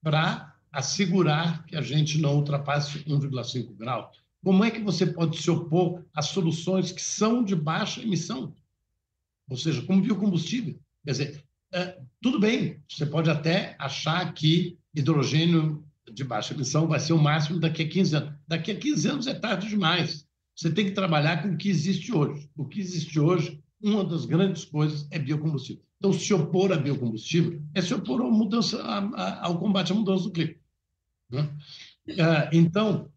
para assegurar que a gente não ultrapasse 1,5 graus. Como é que você pode se opor a soluções que são de baixa emissão? Ou seja, como biocombustível. Quer dizer, tudo bem, você pode até achar que hidrogênio de baixa emissão vai ser o máximo daqui a 15 anos. Daqui a 15 anos é tarde demais. Você tem que trabalhar com o que existe hoje. O que existe hoje, uma das grandes coisas é biocombustível. Então, se opor a biocombustível é se opor ao combate à mudança do clima, né? Então,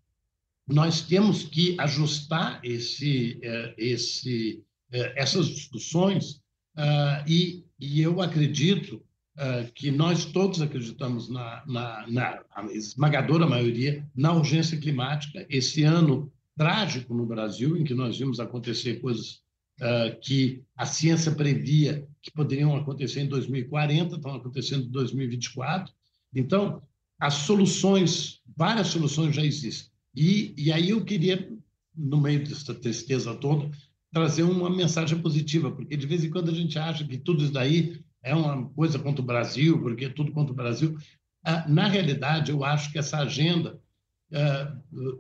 nós temos que ajustar essas discussões, e eu acredito que nós todos acreditamos na esmagadora maioria na urgência climática. Esse ano trágico no Brasil, em que nós vimos acontecer coisas que a ciência previa que poderiam acontecer em 2040, estão acontecendo em 2024. Então, as soluções, várias soluções já existem. E aí eu queria, no meio dessa tristeza toda, trazer uma mensagem positiva, porque de vez em quando a gente acha que tudo isso daí é uma coisa contra o Brasil, porque é tudo contra o Brasil. Na realidade, eu acho que essa agenda,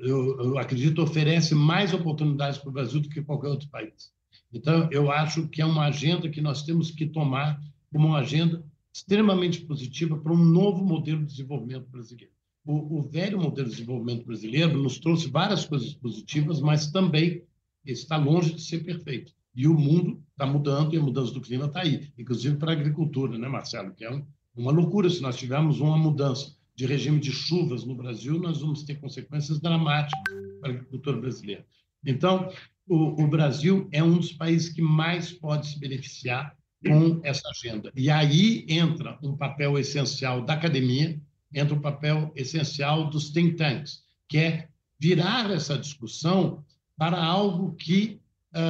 eu acredito, oferece mais oportunidades para o Brasil do que qualquer outro país. Então, eu acho que é uma agenda que nós temos que tomar como uma agenda extremamente positiva para um novo modelo de desenvolvimento brasileiro. O velho modelo de desenvolvimento brasileiro nos trouxe várias coisas positivas, mas também está longe de ser perfeito. E o mundo está mudando e a mudança do clima está aí, inclusive para a agricultura, né, Marcelo? Que é uma loucura. Se nós tivermos uma mudança de regime de chuvas no Brasil, nós vamos ter consequências dramáticas para a agricultura brasileira. Então, o Brasil é um dos países que mais pode se beneficiar com essa agenda. E aí entra um papel essencial da academia, entra um papel essencial dos think tanks, que é virar essa discussão para algo que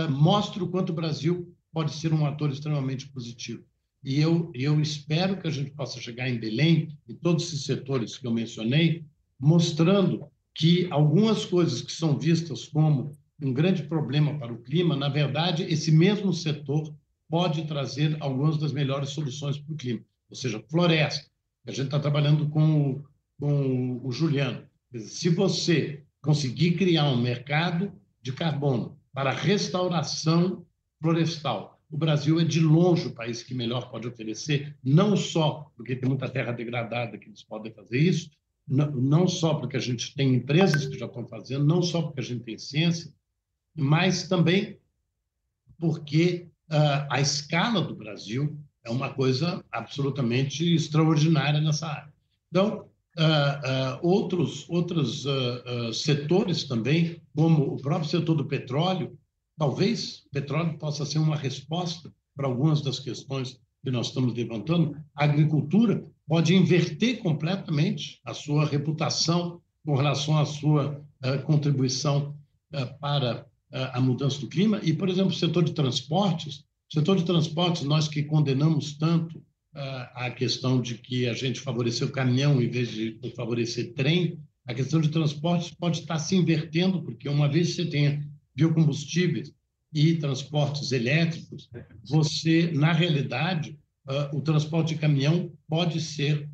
mostre o quanto o Brasil pode ser um ator extremamente positivo. E eu espero que a gente possa chegar em Belém, em todos esses setores que eu mencionei, mostrando que algumas coisas que são vistas como um grande problema para o clima, na verdade, esse mesmo setor pode trazer algumas das melhores soluções para o clima. Ou seja, floresta. A gente está trabalhando com o Juliano. Se você conseguir criar um mercado de carbono para restauração florestal, o Brasil é de longe o país que melhor pode oferecer, não só porque tem muita terra degradada que eles podem fazer isso, não só porque a gente tem empresas que já estão fazendo, não só porque a gente tem ciência, mas também porque a escala do Brasil é uma coisa absolutamente extraordinária nessa área. Então, outros setores também, como o próprio setor do petróleo, talvez o petróleo possa ser uma resposta para algumas das questões que nós estamos levantando. A agricultura pode inverter completamente a sua reputação com relação à sua contribuição para a mudança do clima. E, por exemplo, o setor de transportes, nós que condenamos tanto a questão de que a gente favoreceu o caminhão em vez de favorecer trem, a questão de transportes pode estar se invertendo, porque uma vez que você tenha biocombustíveis e transportes elétricos, você, na realidade, o transporte de caminhão pode ser,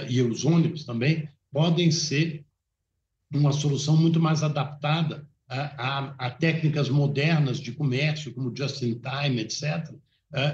e os ônibus também, podem ser uma solução muito mais adaptada a técnicas modernas de comércio, como just-in-time, etc.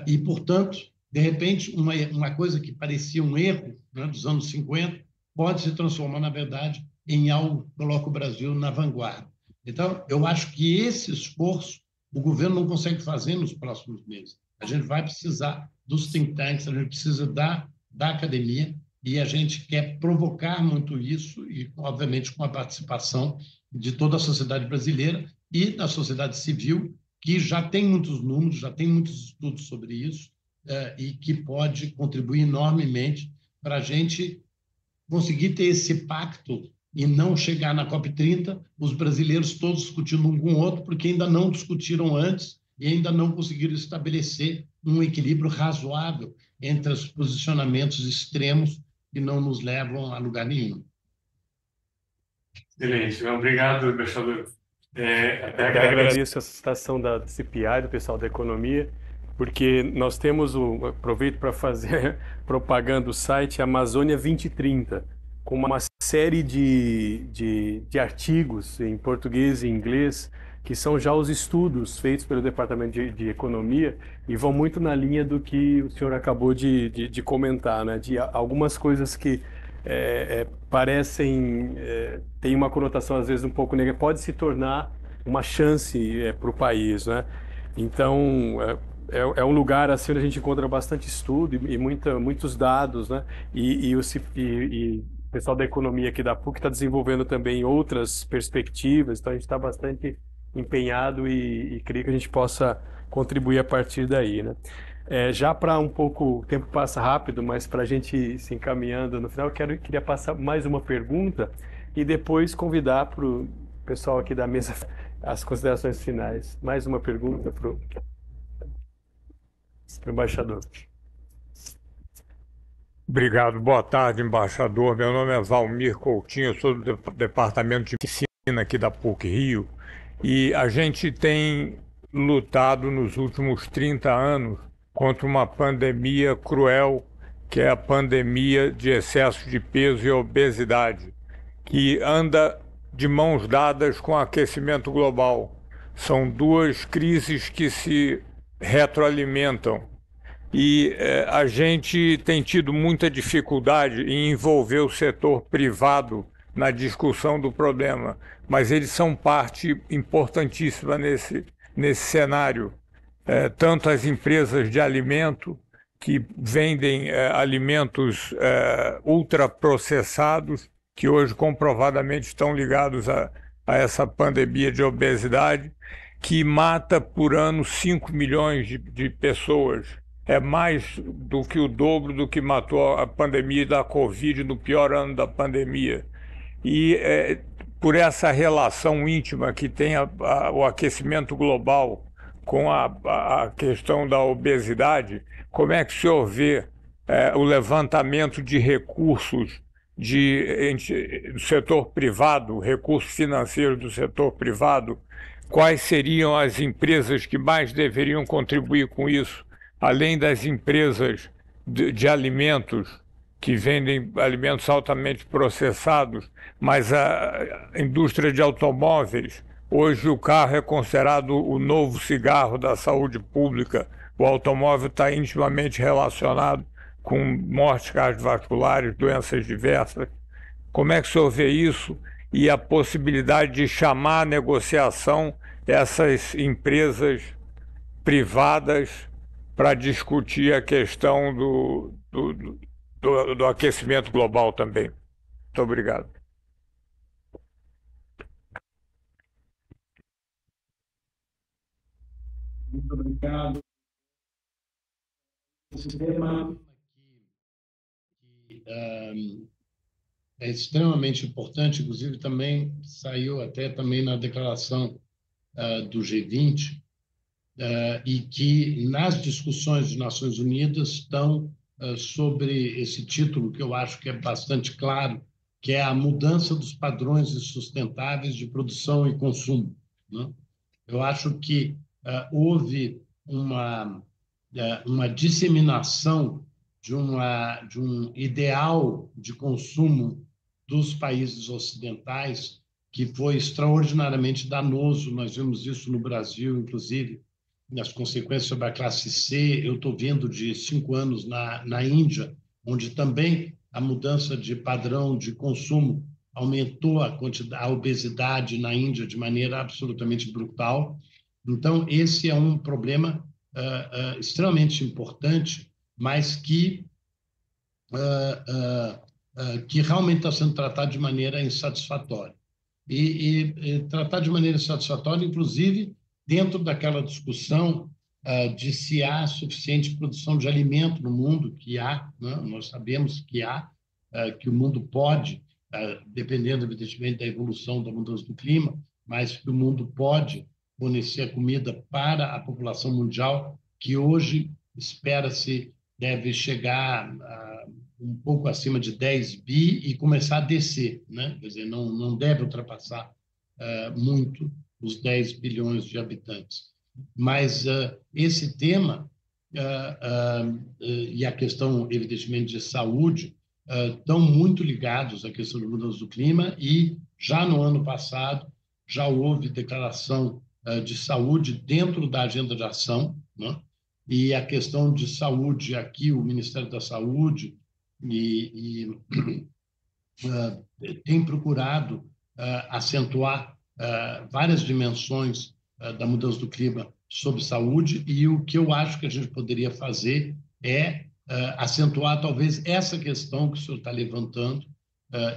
E, portanto, de repente, uma coisa que parecia um erro, né, dos anos 50 pode se transformar, na verdade, em algo que coloca o Brasil na vanguarda. Então, eu acho que esse esforço o governo não consegue fazer nos próximos meses. A gente vai precisar dos think tanks, a gente precisa da academia, e a gente quer provocar muito isso, e, obviamente, com a participação de toda a sociedade brasileira e da sociedade civil, que já tem muitos números, já tem muitos estudos sobre isso, e que pode contribuir enormemente para a gente conseguir ter esse pacto e não chegar na COP30, os brasileiros todos discutindo um com o outro, porque ainda não discutiram antes e ainda não conseguiram estabelecer um equilíbrio razoável entre os posicionamentos extremos que não nos levam a lugar nenhum. Excelente. Obrigado, embaixador. Até agradeço essa citação da CPI, do pessoal da economia, porque nós temos aproveito para fazer propaganda do site Amazônia 2030, com uma série de artigos em português e inglês, que são já os estudos feitos pelo Departamento de Economia e vão muito na linha do que o senhor acabou de comentar, né? De algumas coisas que parecem, tem uma conotação às vezes um pouco negativa, pode se tornar uma chance para o país, né? Então, é um lugar assim onde a gente encontra bastante estudo e muitos dados, né? E o pessoal da economia aqui da PUC está desenvolvendo também outras perspectivas, então a gente está bastante empenhado e creio que a gente possa contribuir a partir daí, né? Já para um pouco, o tempo passa rápido, mas para a gente ir se encaminhando no final, queria passar mais uma pergunta e depois convidar para o pessoal aqui da mesa as considerações finais. Mais uma pergunta para o embaixador. Obrigado. Boa tarde, embaixador. Meu nome é Valmir Coutinho, eu sou do Departamento de Medicina aqui da PUC-Rio e a gente tem lutado nos últimos 30 anos contra uma pandemia cruel, que é a pandemia de excesso de peso e obesidade, que anda de mãos dadas com o aquecimento global. São duas crises que se retroalimentam. E a gente tem tido muita dificuldade em envolver o setor privado na discussão do problema, mas eles são parte importantíssima nesse cenário. Tanto as empresas de alimento, que vendem alimentos ultraprocessados, que hoje comprovadamente estão ligados a essa pandemia de obesidade, que mata por ano 5 milhões de pessoas. É mais do que o dobro do que matou a pandemia da Covid no pior ano da pandemia. E por essa relação íntima que tem o aquecimento global com a questão da obesidade, como é que o senhor vê o levantamento de recursos do setor privado, recursos financeiros do setor privado? Quais seriam as empresas que mais deveriam contribuir com isso, além das empresas de alimentos, que vendem alimentos altamente processados, mas a indústria de automóveis? Hoje o carro é considerado o novo cigarro da saúde pública. O automóvel está intimamente relacionado com mortes cardiovasculares, doenças diversas. Como é que o senhor vê isso e a possibilidade de chamar à negociação essas empresas privadas para discutir a questão do aquecimento global também? Muito obrigado. Muito obrigado. Esse tema é extremamente importante, inclusive também saiu até também na declaração do G20, e que nas discussões de Nações Unidas estão sobre esse título, que eu acho que é bastante claro, que é a mudança dos padrões sustentáveis de produção e consumo, né? Eu acho que houve uma disseminação de um ideal de consumo dos países ocidentais que foi extraordinariamente danoso. Nós vimos isso no Brasil, inclusive, nas consequências sobre a classe C. Eu estou vendo de 5 anos na Índia, onde também a mudança de padrão de consumo aumentou a obesidade na Índia de maneira absolutamente brutal. Então, esse é um problema extremamente importante, mas que realmente está sendo tratado de maneira insatisfatória. E tratar de maneira insatisfatória, inclusive, dentro daquela discussão de se há suficiente produção de alimento no mundo, que há, né? Nós sabemos que há, que o mundo pode, dependendo, evidentemente, da evolução da mudança do clima, mas que o mundo pode fornecer comida para a população mundial, que hoje espera-se deve chegar um pouco acima de 10 bi e começar a descer, né? Quer dizer, não deve ultrapassar muito os 10 bilhões de habitantes. Mas esse tema e a questão, evidentemente, de saúde estão muito ligados à questão da mudança do clima, e já no ano passado já houve declaração de saúde dentro da agenda de ação, né? E a questão de saúde aqui, o Ministério da Saúde tem procurado acentuar várias dimensões da mudança do clima sobre saúde, e o que eu acho que a gente poderia fazer é acentuar talvez essa questão que o senhor está levantando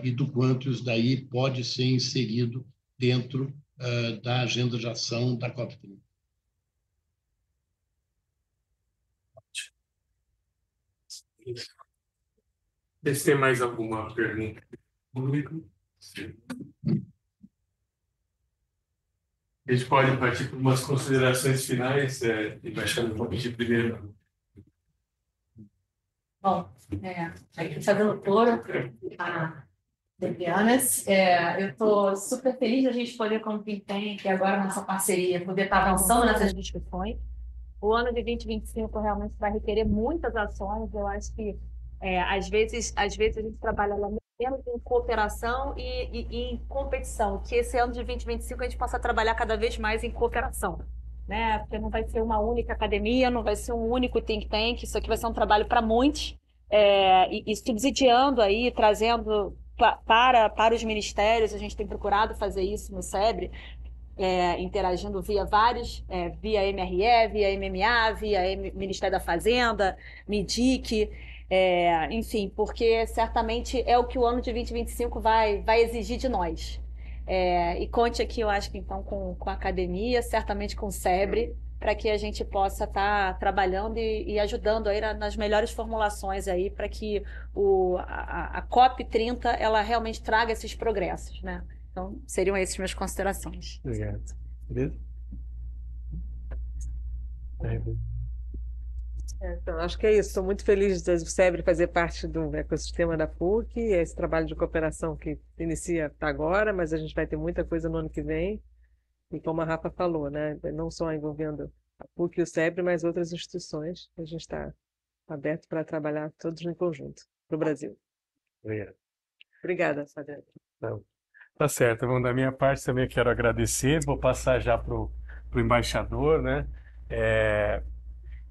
e do quanto isso daí pode ser inserido dentro da agenda de ação da COP30. Isso. Vê se tem mais alguma pergunta do público. Sim. A gente pode partir para umas considerações finais, embaixador, vou pedir primeiro. Bom, aqui fazendo coro a Debianas, eu estou super feliz de a gente poder, como think tank, agora nessa parceria, poder estar avançando nessas discussões. O ano de 2025 realmente vai requerer muitas ações. Eu acho que, às vezes a gente trabalha lá menos em cooperação e em competição, que esse ano de 2025 a gente possa trabalhar cada vez mais em cooperação, né? Porque não vai ser uma única academia, não vai ser um único think tank, isso aqui vai ser um trabalho para muitos, e subsidiando aí, trazendo para os ministérios. A gente tem procurado fazer isso no SEBRE, interagindo via vários, via MRE, via MMA, via Ministério da Fazenda, MIDIC, enfim, porque certamente é o que o ano de 2025 vai exigir de nós. E conte aqui, eu acho que então com a academia, certamente com o SEBRE, para que a gente possa estar trabalhando e ajudando aí nas melhores formulações aí, para que a COP30 ela realmente traga esses progressos, né? Então, seriam essas minhas considerações. Obrigado. Beleza? Então, acho que é isso. Estou muito feliz do SEBRE fazer parte do ecossistema da PUC, esse trabalho de cooperação que inicia agora, mas a gente vai ter muita coisa no ano que vem. E como a Rafa falou, né, não só envolvendo a PUC e o SEBRE, mas outras instituições. A gente está aberto para trabalhar todos em conjunto para o Brasil. Obrigado. Obrigada, Fabiana. Tá certo. Bom, da minha parte também quero agradecer. Vou passar já para o embaixador, né?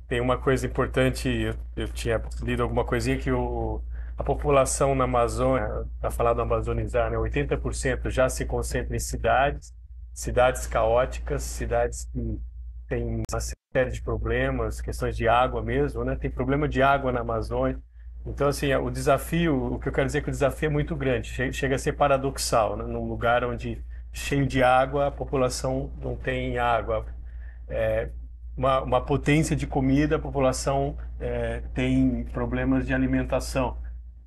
Tem uma coisa importante, eu tinha lido alguma coisinha que a população na Amazônia, para falar do amazonizar, né, 80% já se concentra em cidades caóticas, cidades que têm uma série de problemas, questões de água mesmo, né? Tem problema de água na Amazônia. Então, assim, o que eu quero dizer é que o desafio é muito grande, chega a ser paradoxal, né? Num lugar onde cheio de água, a população não tem água. Uma potência de comida, a população tem problemas de alimentação.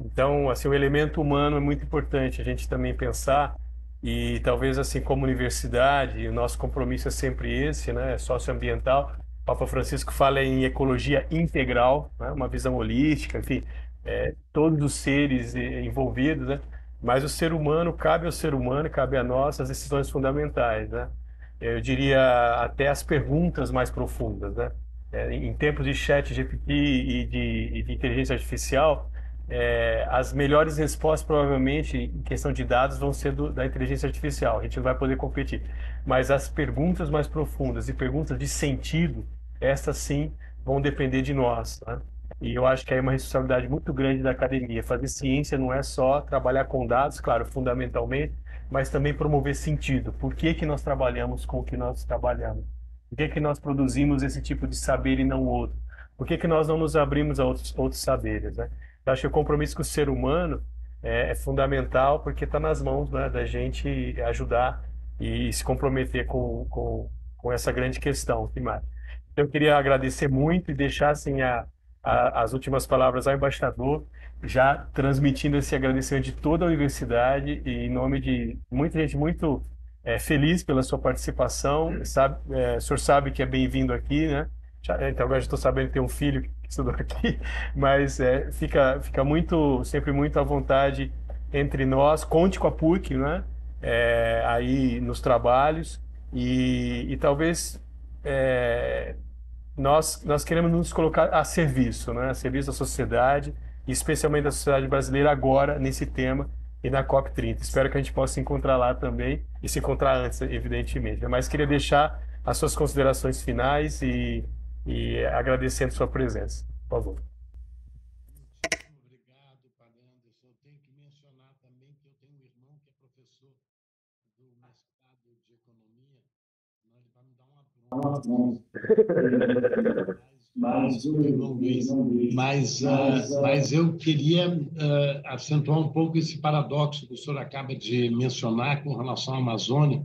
Então, assim, o elemento humano é muito importante a gente também pensar, e talvez assim como universidade, o nosso compromisso é sempre esse, né, socioambiental. O Papa Francisco fala em ecologia integral, né, uma visão holística, enfim, todos os seres envolvidos, né, mas o ser humano, cabe ao ser humano, cabe a nós as decisões fundamentais, né. Eu diria até as perguntas mais profundas, né? Em tempos de chat GPT e de inteligência artificial, as melhores respostas provavelmente em questão de dados vão ser da inteligência artificial. A gente não vai poder competir. Mas as perguntas mais profundas e perguntas de sentido, essas sim vão depender de nós, né? E eu acho que é uma responsabilidade muito grande da academia. Fazer ciência não é só trabalhar com dados, claro, fundamentalmente, mas também promover sentido. Por que que nós trabalhamos com o que nós trabalhamos? Por que que nós produzimos esse tipo de saber e não outro? Por que que nós não nos abrimos a outros saberes, né? Eu acho que o compromisso com o ser humano é fundamental, porque está nas mãos, né, da gente ajudar e se comprometer com essa grande questão climática. Então, eu queria agradecer muito e deixar assim, as últimas palavras ao embaixador, já transmitindo esse agradecimento de toda a universidade e em nome de muita gente muito feliz pela sua participação. O senhor sabe que é bem-vindo aqui, né? Então agora já estou sabendo que tem um filho que estudou aqui, mas fica sempre muito à vontade entre nós. Conte com a PUC, né? Aí nos trabalhos e talvez nós queremos nos colocar a serviço, né? A serviço da sociedade, e especialmente da sociedade brasileira agora, nesse tema e na COP30. Espero que a gente possa se encontrar lá também e se encontrar antes, evidentemente. Mas queria deixar as suas considerações finais e agradecendo sua presença. Por favor. Obrigado, Padre Anderson. Eu tenho que mencionar também que eu tenho um irmão que é professor do mestrado de economia. Ele vai me dar uma bronca. Mas eu queria acentuar um pouco esse paradoxo que o senhor acaba de mencionar com relação à Amazônia,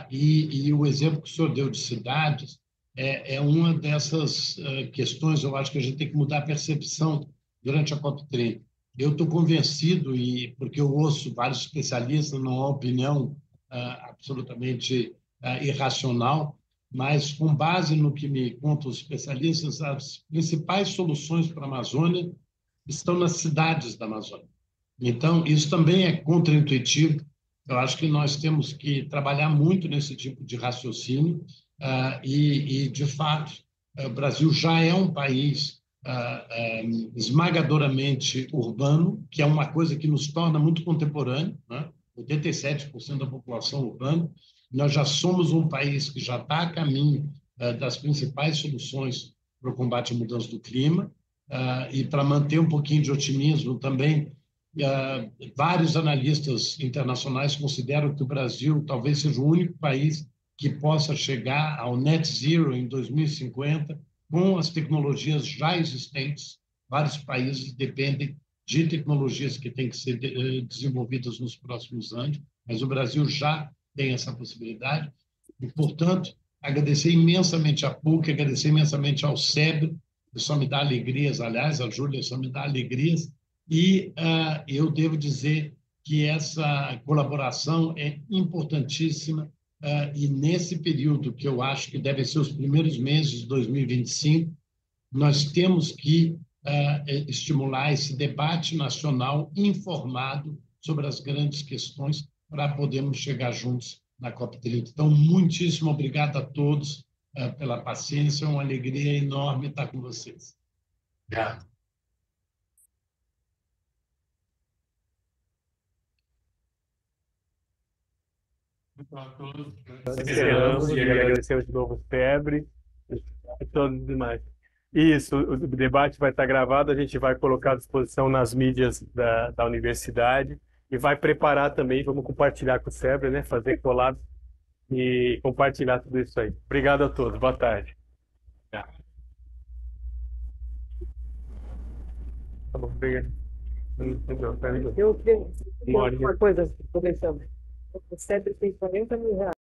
e o exemplo que o senhor deu de cidades é uma dessas questões. Eu acho que a gente tem que mudar a percepção durante a COP30. Eu estou convencido, e porque eu ouço vários especialistas, não é uma opinião absolutamente irracional, mas com base no que me contam os especialistas, as principais soluções para a Amazônia estão nas cidades da Amazônia. Então, isso também é contraintuitivo. Eu acho que nós temos que trabalhar muito nesse tipo de raciocínio de fato, o Brasil já é um país esmagadoramente urbano, que é uma coisa que nos torna muito contemporâneo, né? 87% da população urbana. Nós já somos um país que já está a caminho das principais soluções para o combate à mudança do clima. E para manter um pouquinho de otimismo também, vários analistas internacionais consideram que o Brasil talvez seja o único país que possa chegar ao net zero em 2050 com as tecnologias já existentes. Vários países dependem de tecnologias que têm que ser desenvolvidas nos próximos anos, mas o Brasil já tem essa possibilidade. E, portanto, agradecer imensamente à PUC, agradecer imensamente ao SEBRE, que só me dá alegrias, aliás, a Júlia só me dá alegrias, e eu devo dizer que essa colaboração é importantíssima, e nesse período, que eu acho que devem ser os primeiros meses de 2025, nós temos que estimular esse debate nacional informado sobre as grandes questões para podermos chegar juntos na COP30. Então, muitíssimo obrigado a todos pela paciência, é uma alegria enorme estar com vocês. Obrigado. Então, a todos, encerramos e agradecemos de novo o Febre e todos os demais. Isso, o debate vai estar gravado, a gente vai colocar à disposição nas mídias da universidade e vai preparar também, vamos compartilhar com o Febre, né? Fazer collab e compartilhar tudo isso aí. Obrigado a todos, boa tarde. Tá bom, obrigado. Eu queria uma coisa, começando. O CEP tem 40 mil reais.